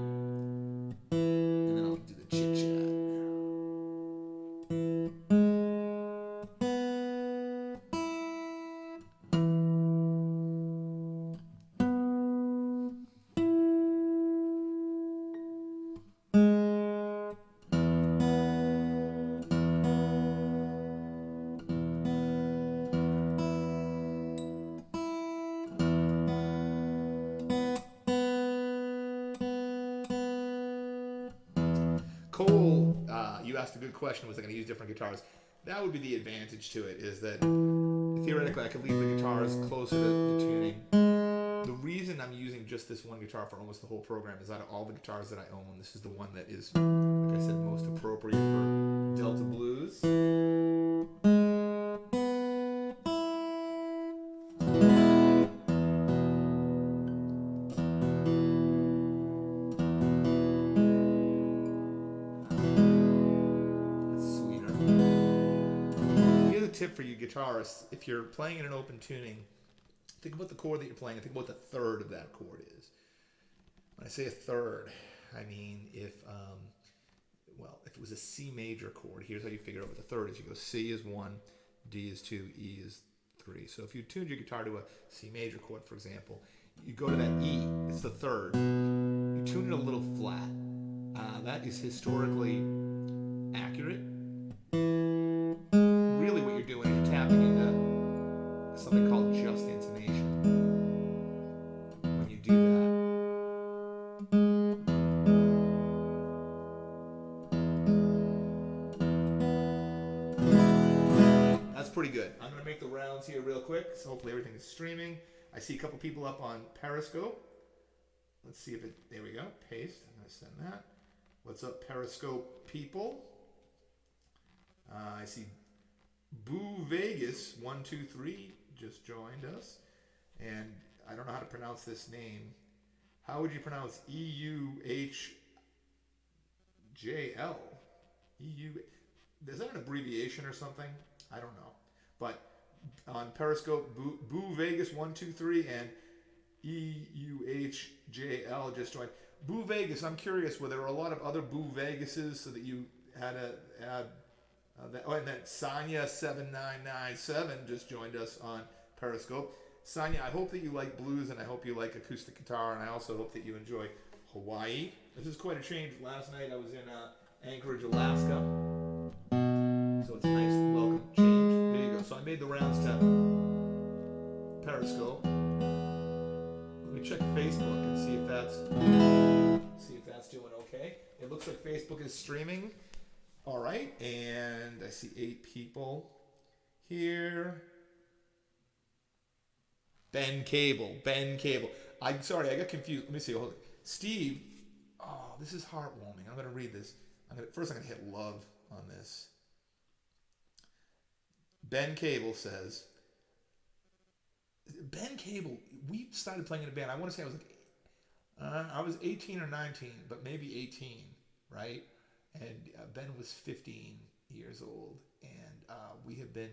and then I'll do the chit chat. Cole, you asked a good question. Was I going to use different guitars? That would be the advantage to it, is that theoretically I could leave the guitars closer to the tuning. The reason I'm using just this one guitar for almost the whole program is out of all the guitars that I own, this is the one that is, like I said, most appropriate for Delta Blues. Tip for you guitarists: if you're playing in an open tuning, think about the chord that you're playing and think about what the third of that chord is. When I say a third, I mean if it was a C major chord, here's how you figure out what the third is. You go C is 1, D is 2, E is 3. So if you tuned your guitar to a C major chord, for example, you go to that E, it's the third. You tune it a little flat. That is historically accurate. Really what you're doing is you're tapping into something called just intonation when you do that. That's pretty good. I'm going to make the rounds here real quick, so hopefully everything is streaming. I see a couple people up on Periscope. Let's see if it, there we go, paste. I'm going to send that. What's up, Periscope people? I see Boo Vegas 123 just joined us, and I don't know how to pronounce this name. How would you pronounce EUHJL? EU? Is that an abbreviation or something? I don't know. But on Periscope, Boo Vegas 123 and EUHJL just joined. Boo Vegas, I'm curious, were there a lot of other Boo Vegases so that you had to add and then Sonia7997 just joined us on Periscope. Sonia, I hope that you like blues, and I hope you like acoustic guitar, and I also hope that you enjoy Hawaii. This is quite a change. Last night I was in Anchorage, Alaska, so it's a nice welcome change. There you go. So I made the rounds to Periscope. Let me check Facebook and see if that's doing okay. It looks like Facebook is streaming. All right, and I see 8 people here. Ben Cable. I'm sorry, I got confused. Let me see. Hold it. Steve. Oh, this is heartwarming. I'm going to read this. First, I'm going to hit love on this. Ben Cable says, Ben Cable, we started playing in a band. I want to say I was 18 or 19, but maybe 18, right? And Ben was 15 years old, and we have been,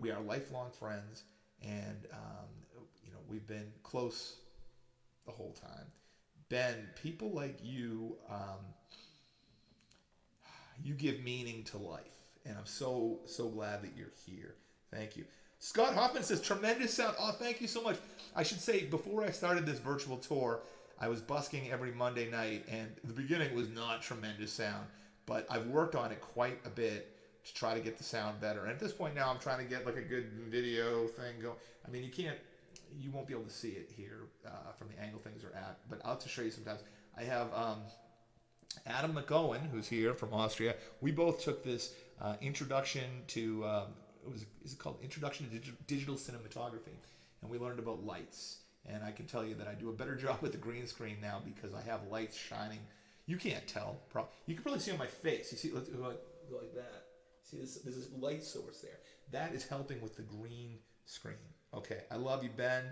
we are lifelong friends. and we've been close the whole time. Ben, people like you, you give meaning to life, and I'm so glad that you're here. Thank you. Scott Hoffman says tremendous sound. Oh, thank you so much. I should say before I started this virtual tour, I was busking every Monday night, and the beginning was not tremendous sound, but I've worked on it quite a bit to try to get the sound better. And at this point now, I'm trying to get like a good video thing going. I mean, you won't be able to see it here from the angle things are at, but I'll have to show you sometimes. I have Adam McGowan, who's here from Austria. We both took this introduction to, is it called Introduction to Digital Cinematography? And we learned about lights. And I can tell you that I do a better job with the green screen now because I have lights shining. You can't tell. You can probably see on my face. You see, let's go like that. See, there's this light source there. That is helping with the green screen. Okay, I love you, Ben.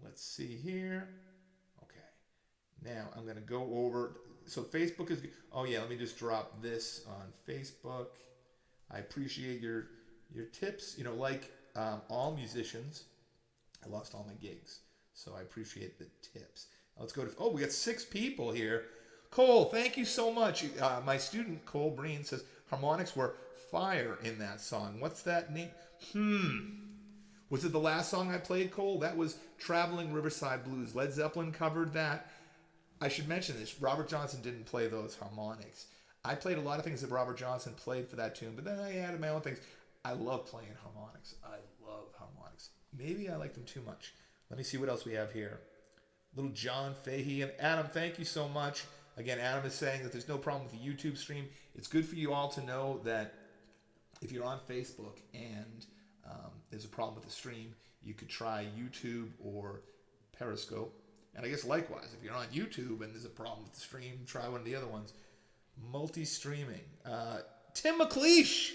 Let's see here. Okay, now I'm going to go over. So Facebook is, oh yeah, let me just drop this on Facebook. I appreciate your tips. Like all musicians, I lost all my gigs. So I appreciate the tips. Let's go to, we got 6 people here. Cole, thank you so much. My student, Cole Breen, says harmonics were fire in that song. What's that name? Was it the last song I played, Cole? That was Traveling Riverside Blues. Led Zeppelin covered that. I should mention this. Robert Johnson didn't play those harmonics. I played a lot of things that Robert Johnson played for that tune, but then I added my own things. I love playing harmonics. I love harmonics. Maybe I like them too much. Let me see what else we have here. Little John Fahey and Adam, thank you so much. Again, Adam is saying that there's no problem with the YouTube stream. It's good for you all to know that if you're on Facebook and there's a problem with the stream, you could try YouTube or Periscope. And I guess likewise, if you're on YouTube and there's a problem with the stream, try one of the other ones. Multi-streaming. Tim McLeish.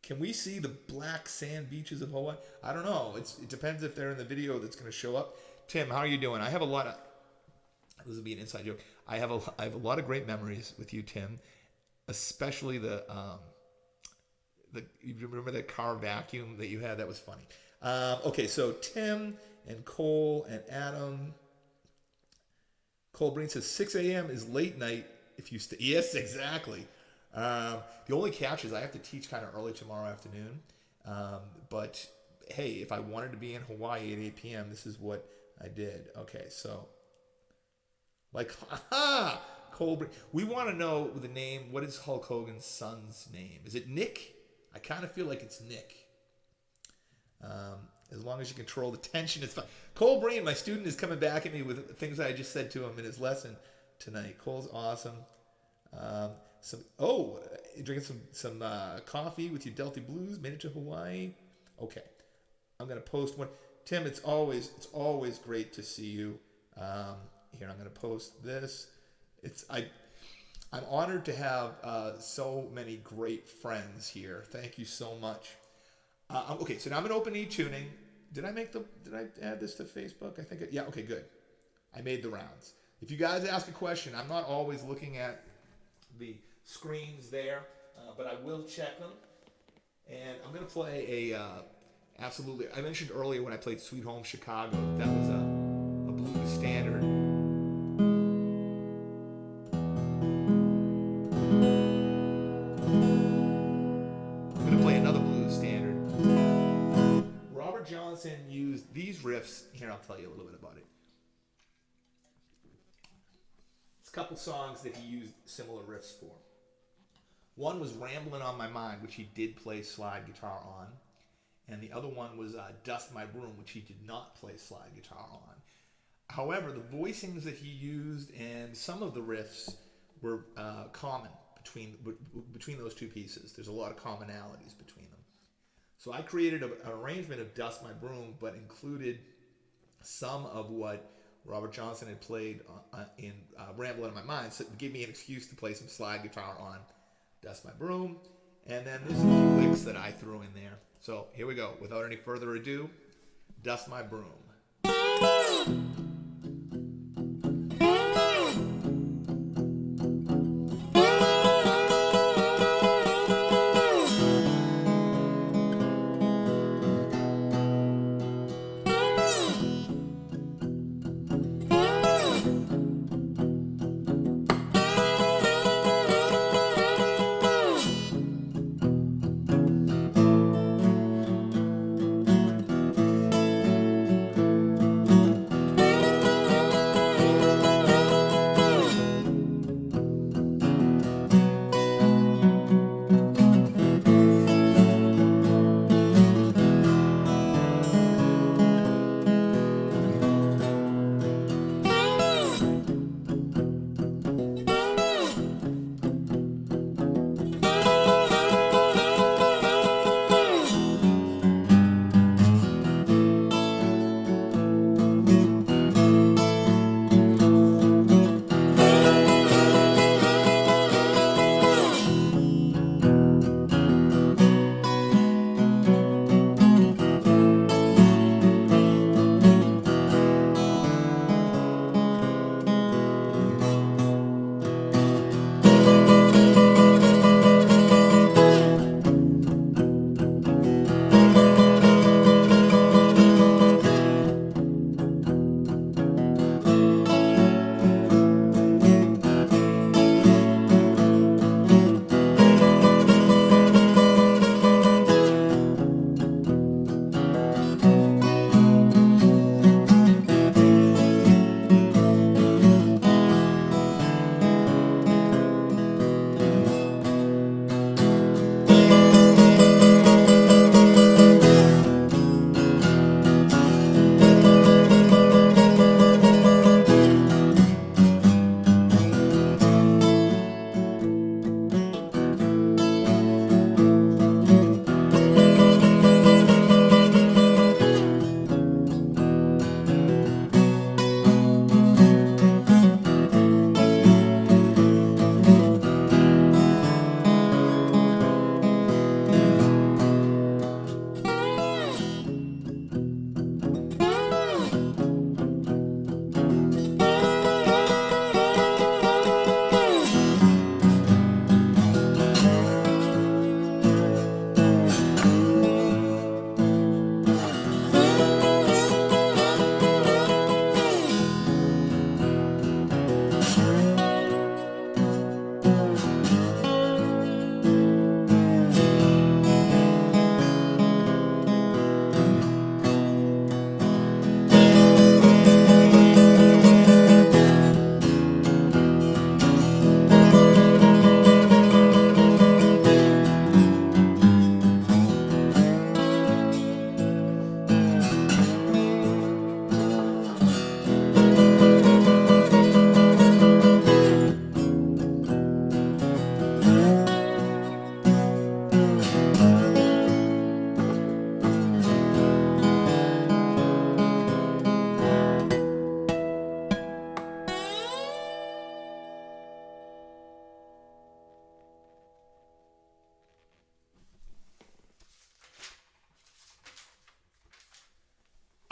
Can we see the black sand beaches of Hawaii? I don't know. It depends if they're in the video that's going to show up. Tim, how are you doing? I have a lot of... This will be an inside joke. I have a lot of great memories with you, Tim. Especially you remember that car vacuum that you had? That was funny. Okay, so Tim and Cole and Adam. Cole Breen says 6 a.m. is late night if you stay. Yes, exactly. The only catch is I have to teach kind of early tomorrow afternoon. But hey, if I wanted to be in Hawaii at 8 p.m., this is what I did. Okay, so Cole Breen. We want to know the name. What is Hulk Hogan's son's name? Is it Nick? I kind of feel like it's Nick. As long as you control the tension, it's fine. Cole Breen, my student, is coming back at me with things I just said to him in his lesson tonight. Cole's awesome. Drinking some coffee with your Delta Blues. Made it to Hawaii. Okay, I'm gonna post one. Tim, it's always great to see you. Here, I'm gonna post this. I'm honored to have so many great friends here. Thank you so much. Okay, so now I'm gonna open e-tuning. Did I add this to Facebook? I think yeah. Okay, good. I made the rounds. If you guys ask a question, I'm not always looking at the screens there, but I will check them. And I'm gonna play absolutely. I mentioned earlier when I played Sweet Home Chicago, that was a blues standard. I'm gonna play another blues standard. Robert Johnson used these riffs. Here, I'll tell you a little bit about it. It's a couple songs that he used similar riffs for. One was Ramblin' on My Mind, which he did play slide guitar on. And the other one was Dust My Broom, which he did not play slide guitar on. However, the voicings that he used and some of the riffs were common between those two pieces. There's a lot of commonalities between them. So I created an arrangement of Dust My Broom, but included some of what Robert Johnson had played in Ramblin' on My Mind. So it gave me an excuse to play some slide guitar on Dust My Broom. And then there's a few licks that I threw in there. So here we go. Without any further ado, Dust My Broom.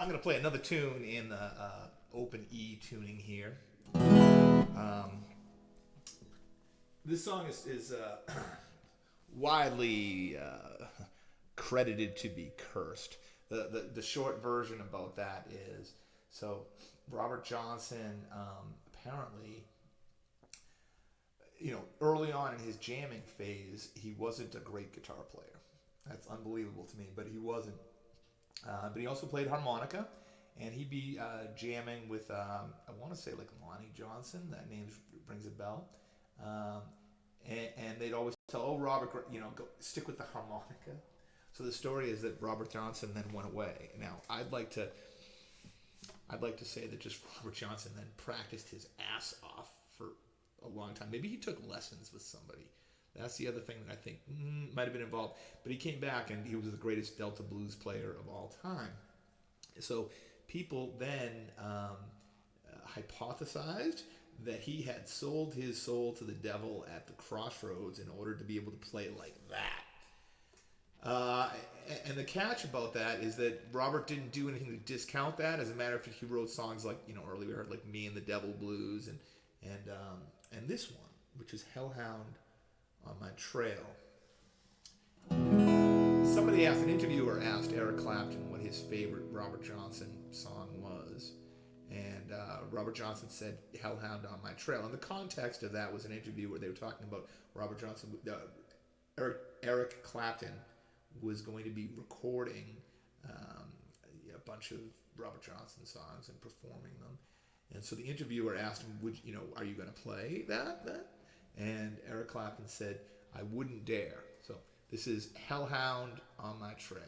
I'm going to play another tune in the open E tuning here. This song is widely credited to be cursed. The short version about that is, so Robert Johnson apparently, early on in his jamming phase, he wasn't a great guitar player. That's unbelievable to me, but he wasn't. But he also played harmonica, and he'd be jamming with, I want to say like Lonnie Johnson. That name rings a bell. And they'd always tell, "Oh, Robert, go stick with the harmonica." So the story is that Robert Johnson then went away. Now, I'd like to say that just Robert Johnson then practiced his ass off for a long time. Maybe he took lessons with somebody. That's the other thing that I think might have been involved. But he came back, and he was the greatest Delta blues player of all time. So people then hypothesized that he had sold his soul to the devil at the crossroads in order to be able to play like that. And the catch about that is that Robert didn't do anything to discount that. As a matter of fact, he wrote songs like, earlier we heard like "Me and the Devil Blues" and this one, which is "Hellhound on My Trail." An interviewer asked Eric Clapton what his favorite Robert Johnson song was, and Robert Johnson said "Hellhound on My Trail." And the context of that was an interview where they were talking about Robert Johnson. Eric Clapton was going to be recording a bunch of Robert Johnson songs and performing them. And so the interviewer asked him, "Are you going to play that?" And Eric Clapton said, "I wouldn't dare." So this is "Hellhound on My Trail."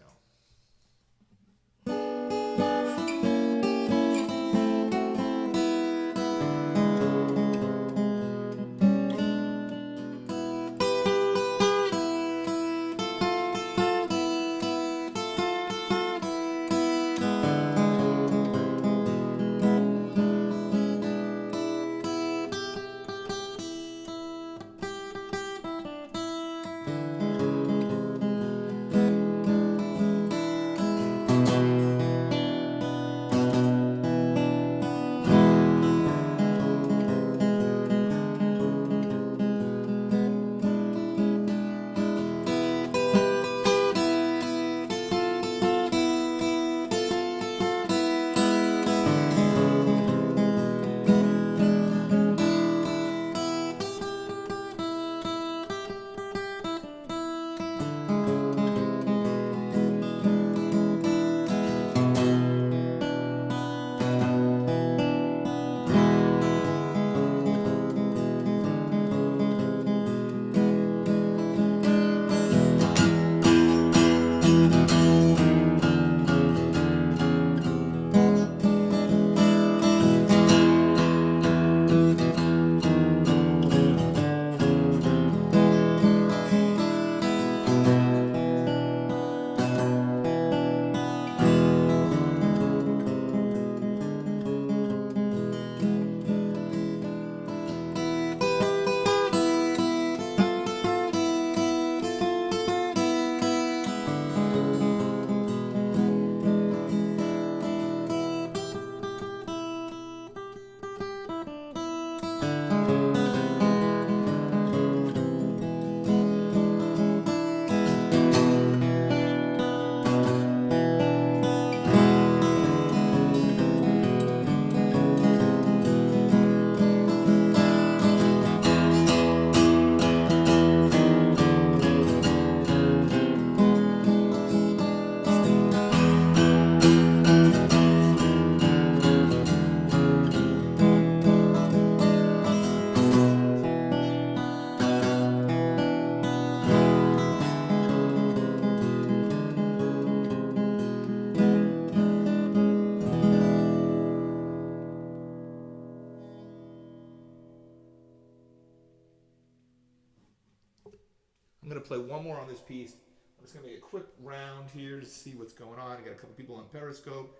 I'm going to play one more on this piece. I'm just going to make a quick round here to see what's going on. I got a couple people on Periscope.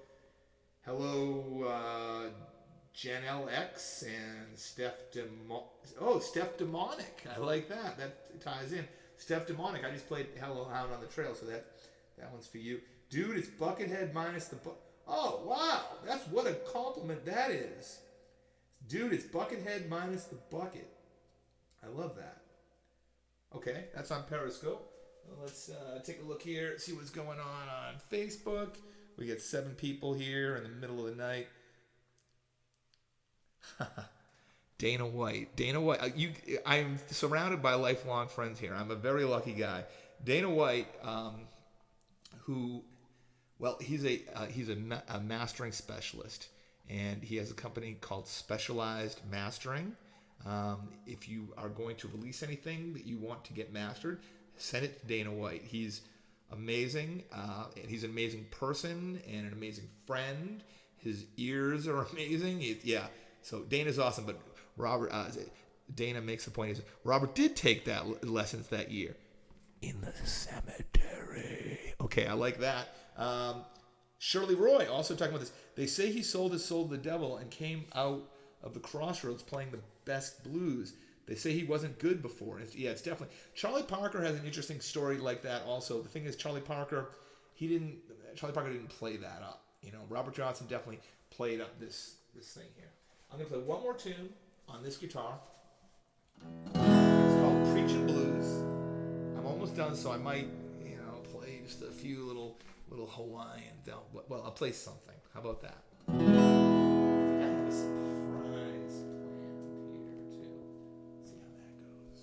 Hello, Jen LX and Steph Demonic. I like that. That ties in. Steph Demonic. I just played Hellhound on the Trail, so that one's for you. Dude, it's Buckethead minus the... Oh, wow. That's what a compliment that is. Dude, it's Buckethead minus the bucket. I love that. Okay, that's on Periscope. Well, let's take a look here, see what's going on Facebook. We get 7 people here in the middle of the night. Dana White. Dana White. I'm surrounded by lifelong friends here. I'm a very lucky guy. Dana White, who, well, he's a mastering specialist, and he has a company called Specialized Mastering. If you are going to release anything that you want to get mastered, send it to Dana White. He's amazing, and he's an amazing person and an amazing friend. His ears are amazing. Yeah, so Dana's awesome, but Dana makes the point is Robert did take that lessons that year in the cemetery. Okay, I like that. Shirley Roy also talking about this. They say he sold his soul to the devil and came out of the crossroads playing the best blues. They say he wasn't good before. It's definitely. Charlie Parker has an interesting story like that also. The thing is, Charlie Parker didn't play that up. Robert Johnson definitely played up this thing here. I'm going to play one more tune on this guitar. It's called Preachin' Blues. I'm almost done, so I might, play just a few little Hawaiian. Well, I'll play something. How about that? I have a surprise planned here too. See how that goes.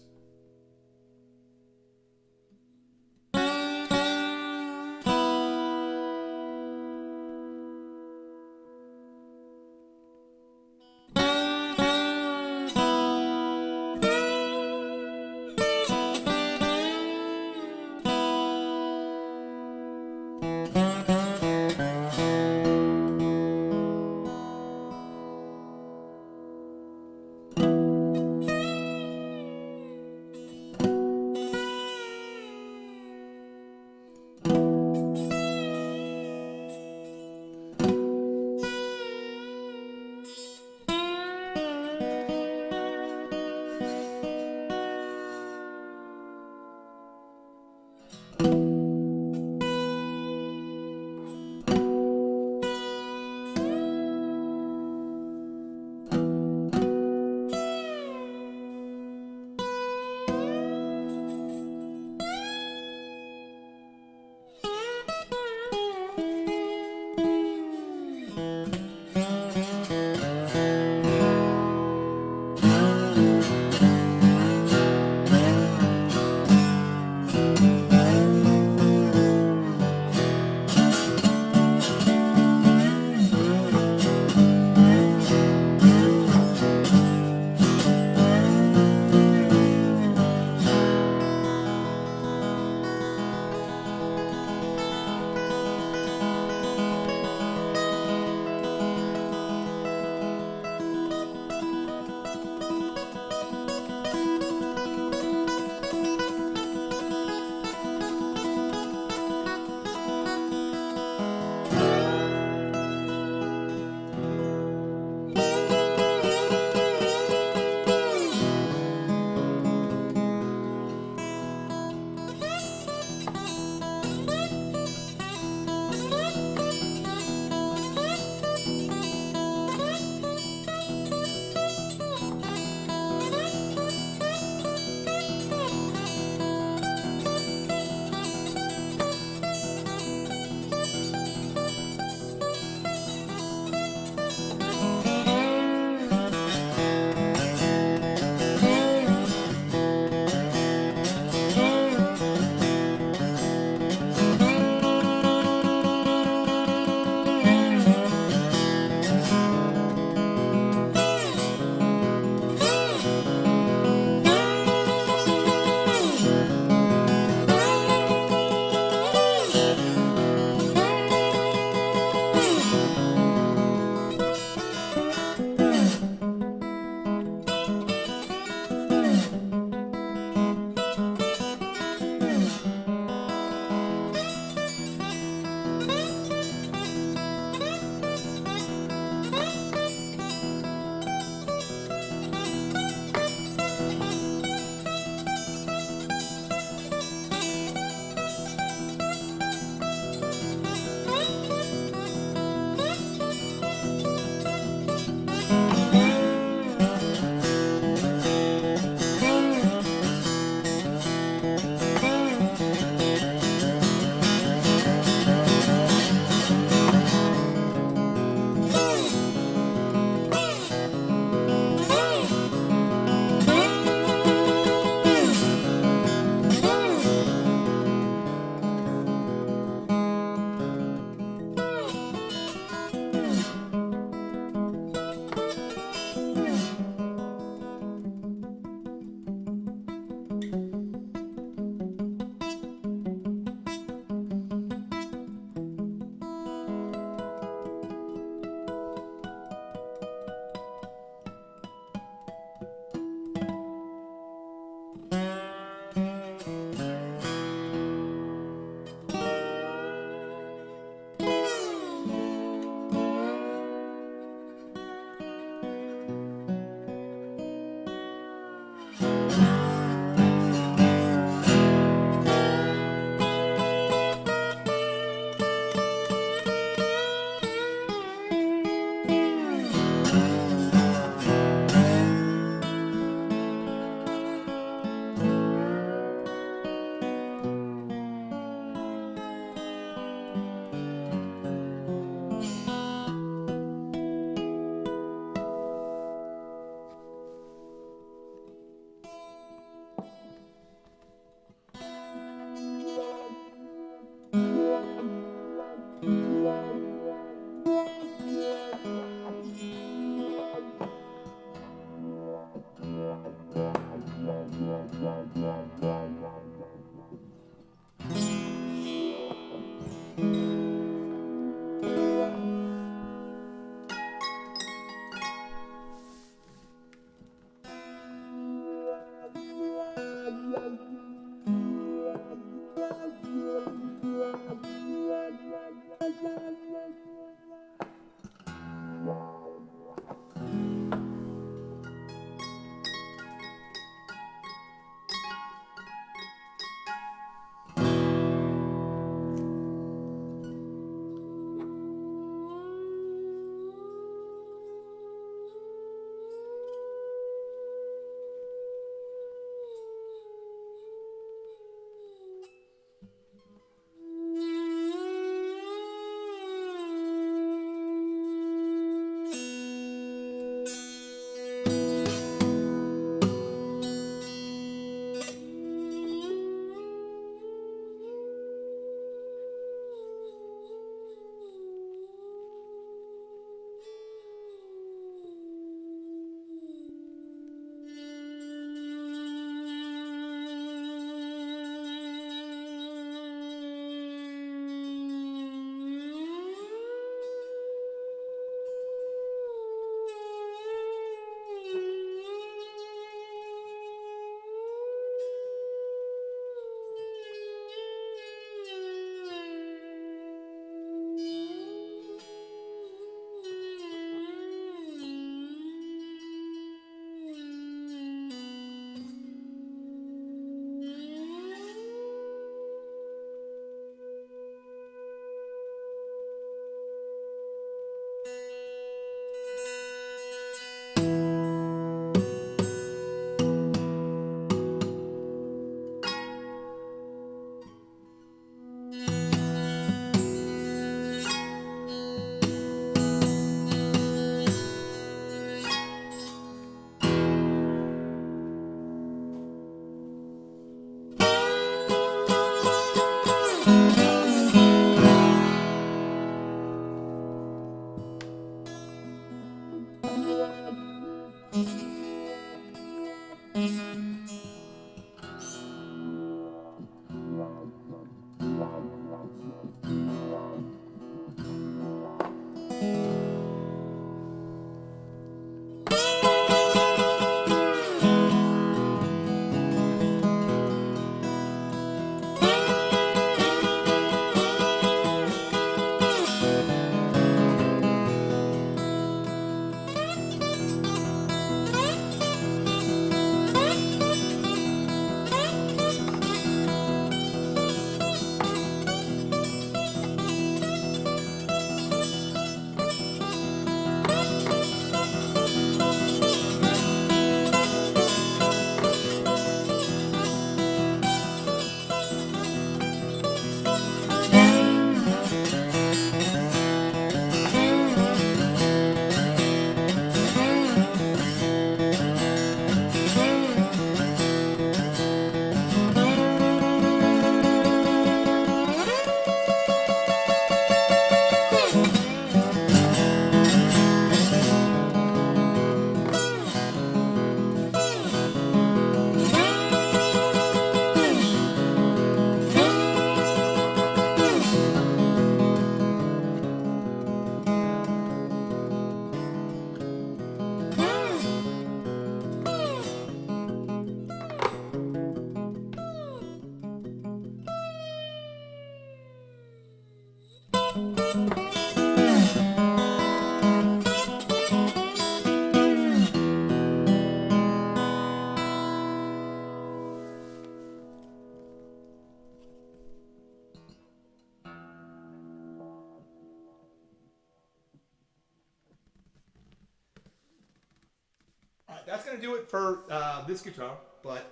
that's going to do it for this guitar. But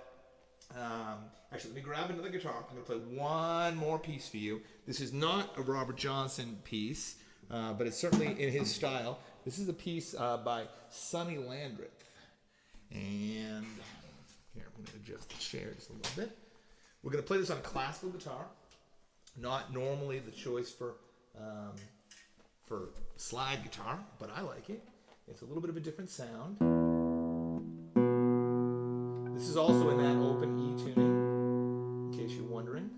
actually, let me grab another guitar. I'm going to play one more piece for you. This is not a Robert Johnson piece, but it's certainly in his style. This is a piece by Sonny Landreth. And here, I'm going to adjust the chair just a little bit. We're going to play this on a classical guitar. Not normally the choice for slide guitar, but I like it. It's a little bit of a different sound. This is also in that open E tuning, in case you're wondering.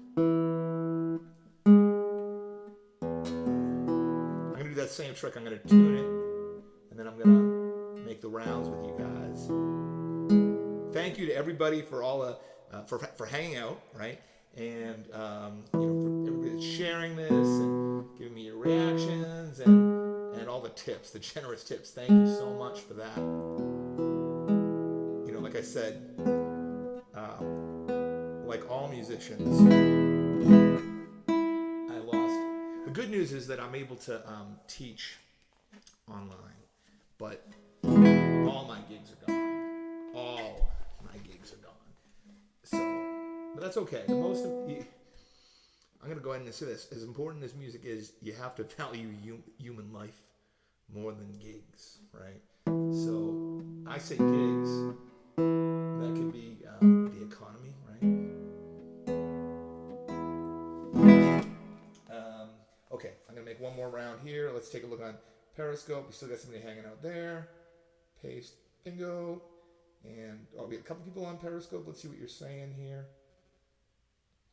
I'm going to do that same trick. I'm going to tune it, and then I'm going to make the rounds with you guys. Thank you to everybody for all for hanging out, right? And for everybody that's sharing this and giving me your reactions and all the tips, the generous tips. Thank you so much for that. Like I said, like all musicians, I lost. The good news is that I'm able to teach online, but all my gigs are gone. All my gigs are gone. So, but that's okay. I'm going to go ahead and say this. As important as music is, you have to value human life more than gigs, right? So I say gigs. That could be the economy, right? Okay, I'm going to make one more round here. Let's take a look on Periscope. We still got somebody hanging out there. Paste, bingo. And we have a couple people on Periscope. Let's see what you're saying here.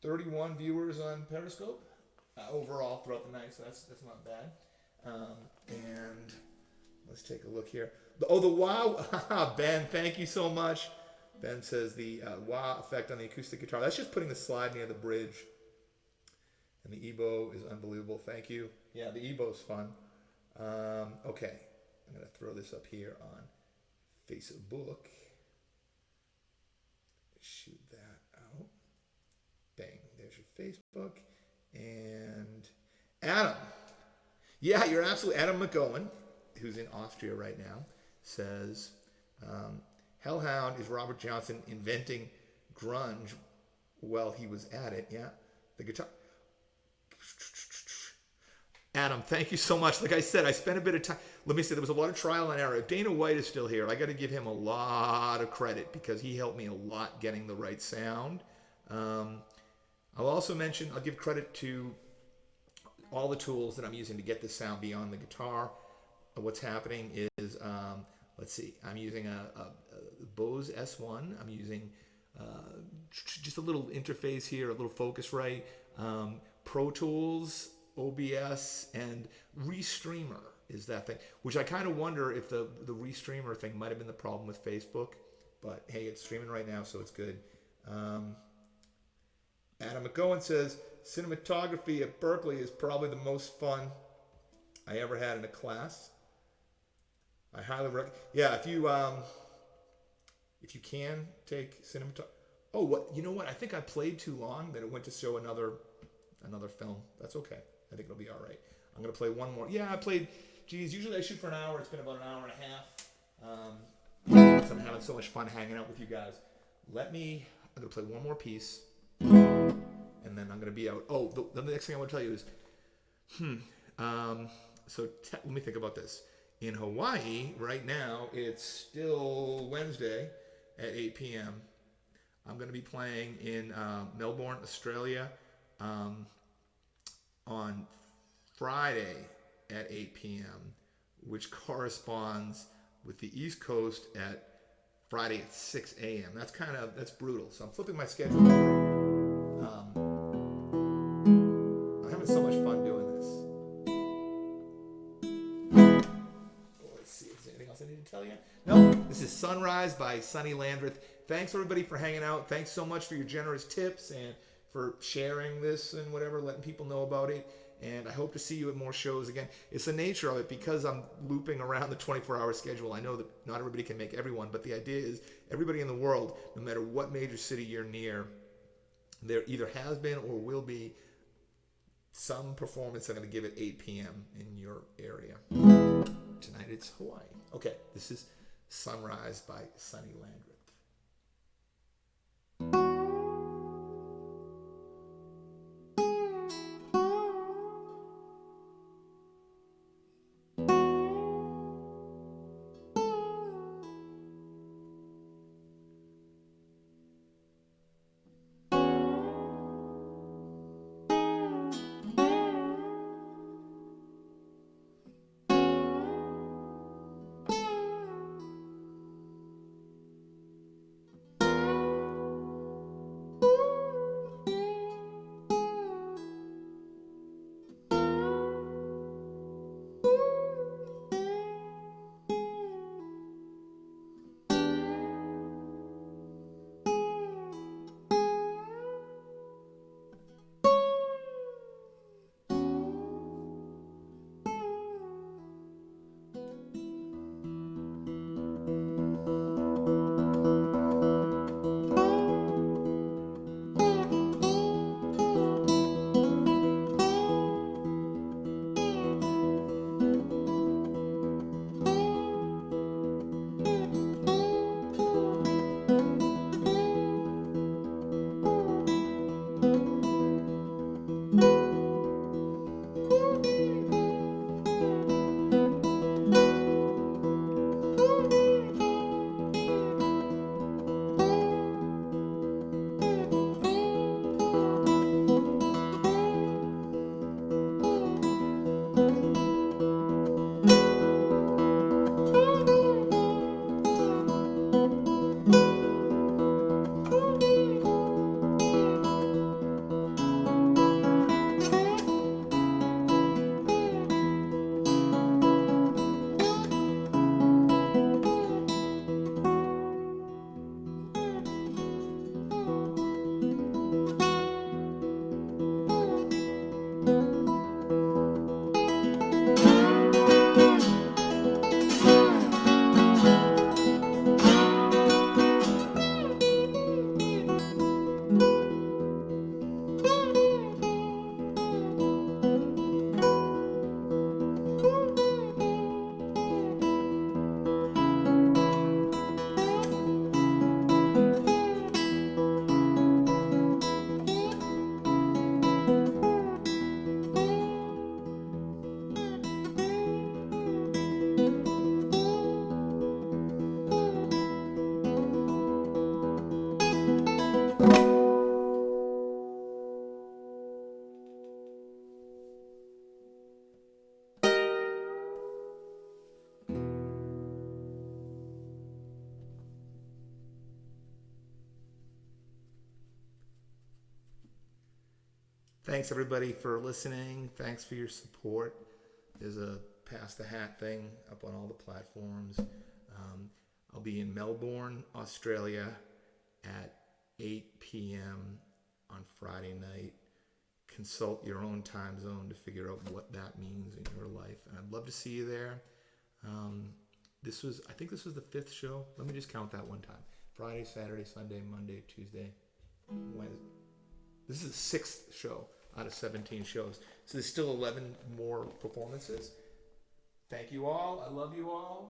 31 viewers on Periscope overall throughout the night, so that's not bad. And let's take a look here. The wow. Ben, thank you so much. Ben says the wah effect on the acoustic guitar. That's just putting the slide near the bridge. And the EBow is unbelievable. Thank you. Yeah, the EBow's fun. Okay. I'm going to throw this up here on Facebook. Shoot that out. Bang. There's your Facebook. And Adam. Yeah, you're absolutely Adam McGowan, who's in Austria right now, says, Hellhound is Robert Johnson inventing grunge while he was at it. Yeah, the guitar. Adam, thank you so much. Like I said, I spent a bit of time. Let me say, there was a lot of trial and error. If Dana White is still here, I got to give him a lot of credit because he helped me a lot getting the right sound. I'll also mention, I'll give credit to all the tools that I'm using to get the sound beyond the guitar. What's happening is, let's see, I'm using a Bose S1. I'm using just a little interface here, a little Focusrite, Pro Tools, OBS, and Restreamer is that thing, which I kind of wonder if the Restreamer thing might have been the problem with Facebook, but hey, it's streaming right now, so it's good. Adam McGowan says, cinematography at Berkeley is probably the most fun I ever had in a class. I highly recommend. Yeah, if you can take cinematography. Oh, what? You know what? I think I played too long that it went to show another film. That's okay. I think it'll be all right. I'm gonna play one more. Yeah, I played. Geez, usually I shoot for an hour. It's been about an hour and a half. So I'm having so much fun hanging out with you guys. I'm gonna play one more piece, and then I'm gonna be out. Oh, the next thing I want to tell you is, let me think about this. In Hawaii right now, it's still Wednesday at 8 p.m. I'm going to be playing in Melbourne, Australia on Friday at 8 p.m., which corresponds with the East Coast at Friday at 6 a.m. That's brutal. So I'm flipping my schedule over. I'm having so much fun doing this. Let's see, is there anything else I need to tell you? No, this is Sunrise by Sonny Landreth. Thanks everybody for hanging out. Thanks so much for your generous tips and for sharing this and whatever, letting people know about it. And I hope to see you at more shows again. It's the nature of it because I'm looping around the 24-hour schedule. I know that not everybody can make everyone, but the idea is everybody in the world, no matter what major city you're near, there either has been or will be some performance I'm going to give at 8 p.m. in your area. Tonight it's Hawaii. Okay, this is Sunrise by Sonny Landreth. Thanks everybody for listening. Thanks for your support. There's a Pass the Hat thing up on all the platforms. I'll be in Melbourne, Australia at 8 p.m. on Friday night. Consult your own time zone to figure out what that means in your life. And I'd love to see you there. I think this was the 5th show. Let me just count that one time. Friday, Saturday, Sunday, Monday, Tuesday, Wednesday. This is the 6th show out of 17 shows. So there's still 11 more performances. Thank you all. I love you all.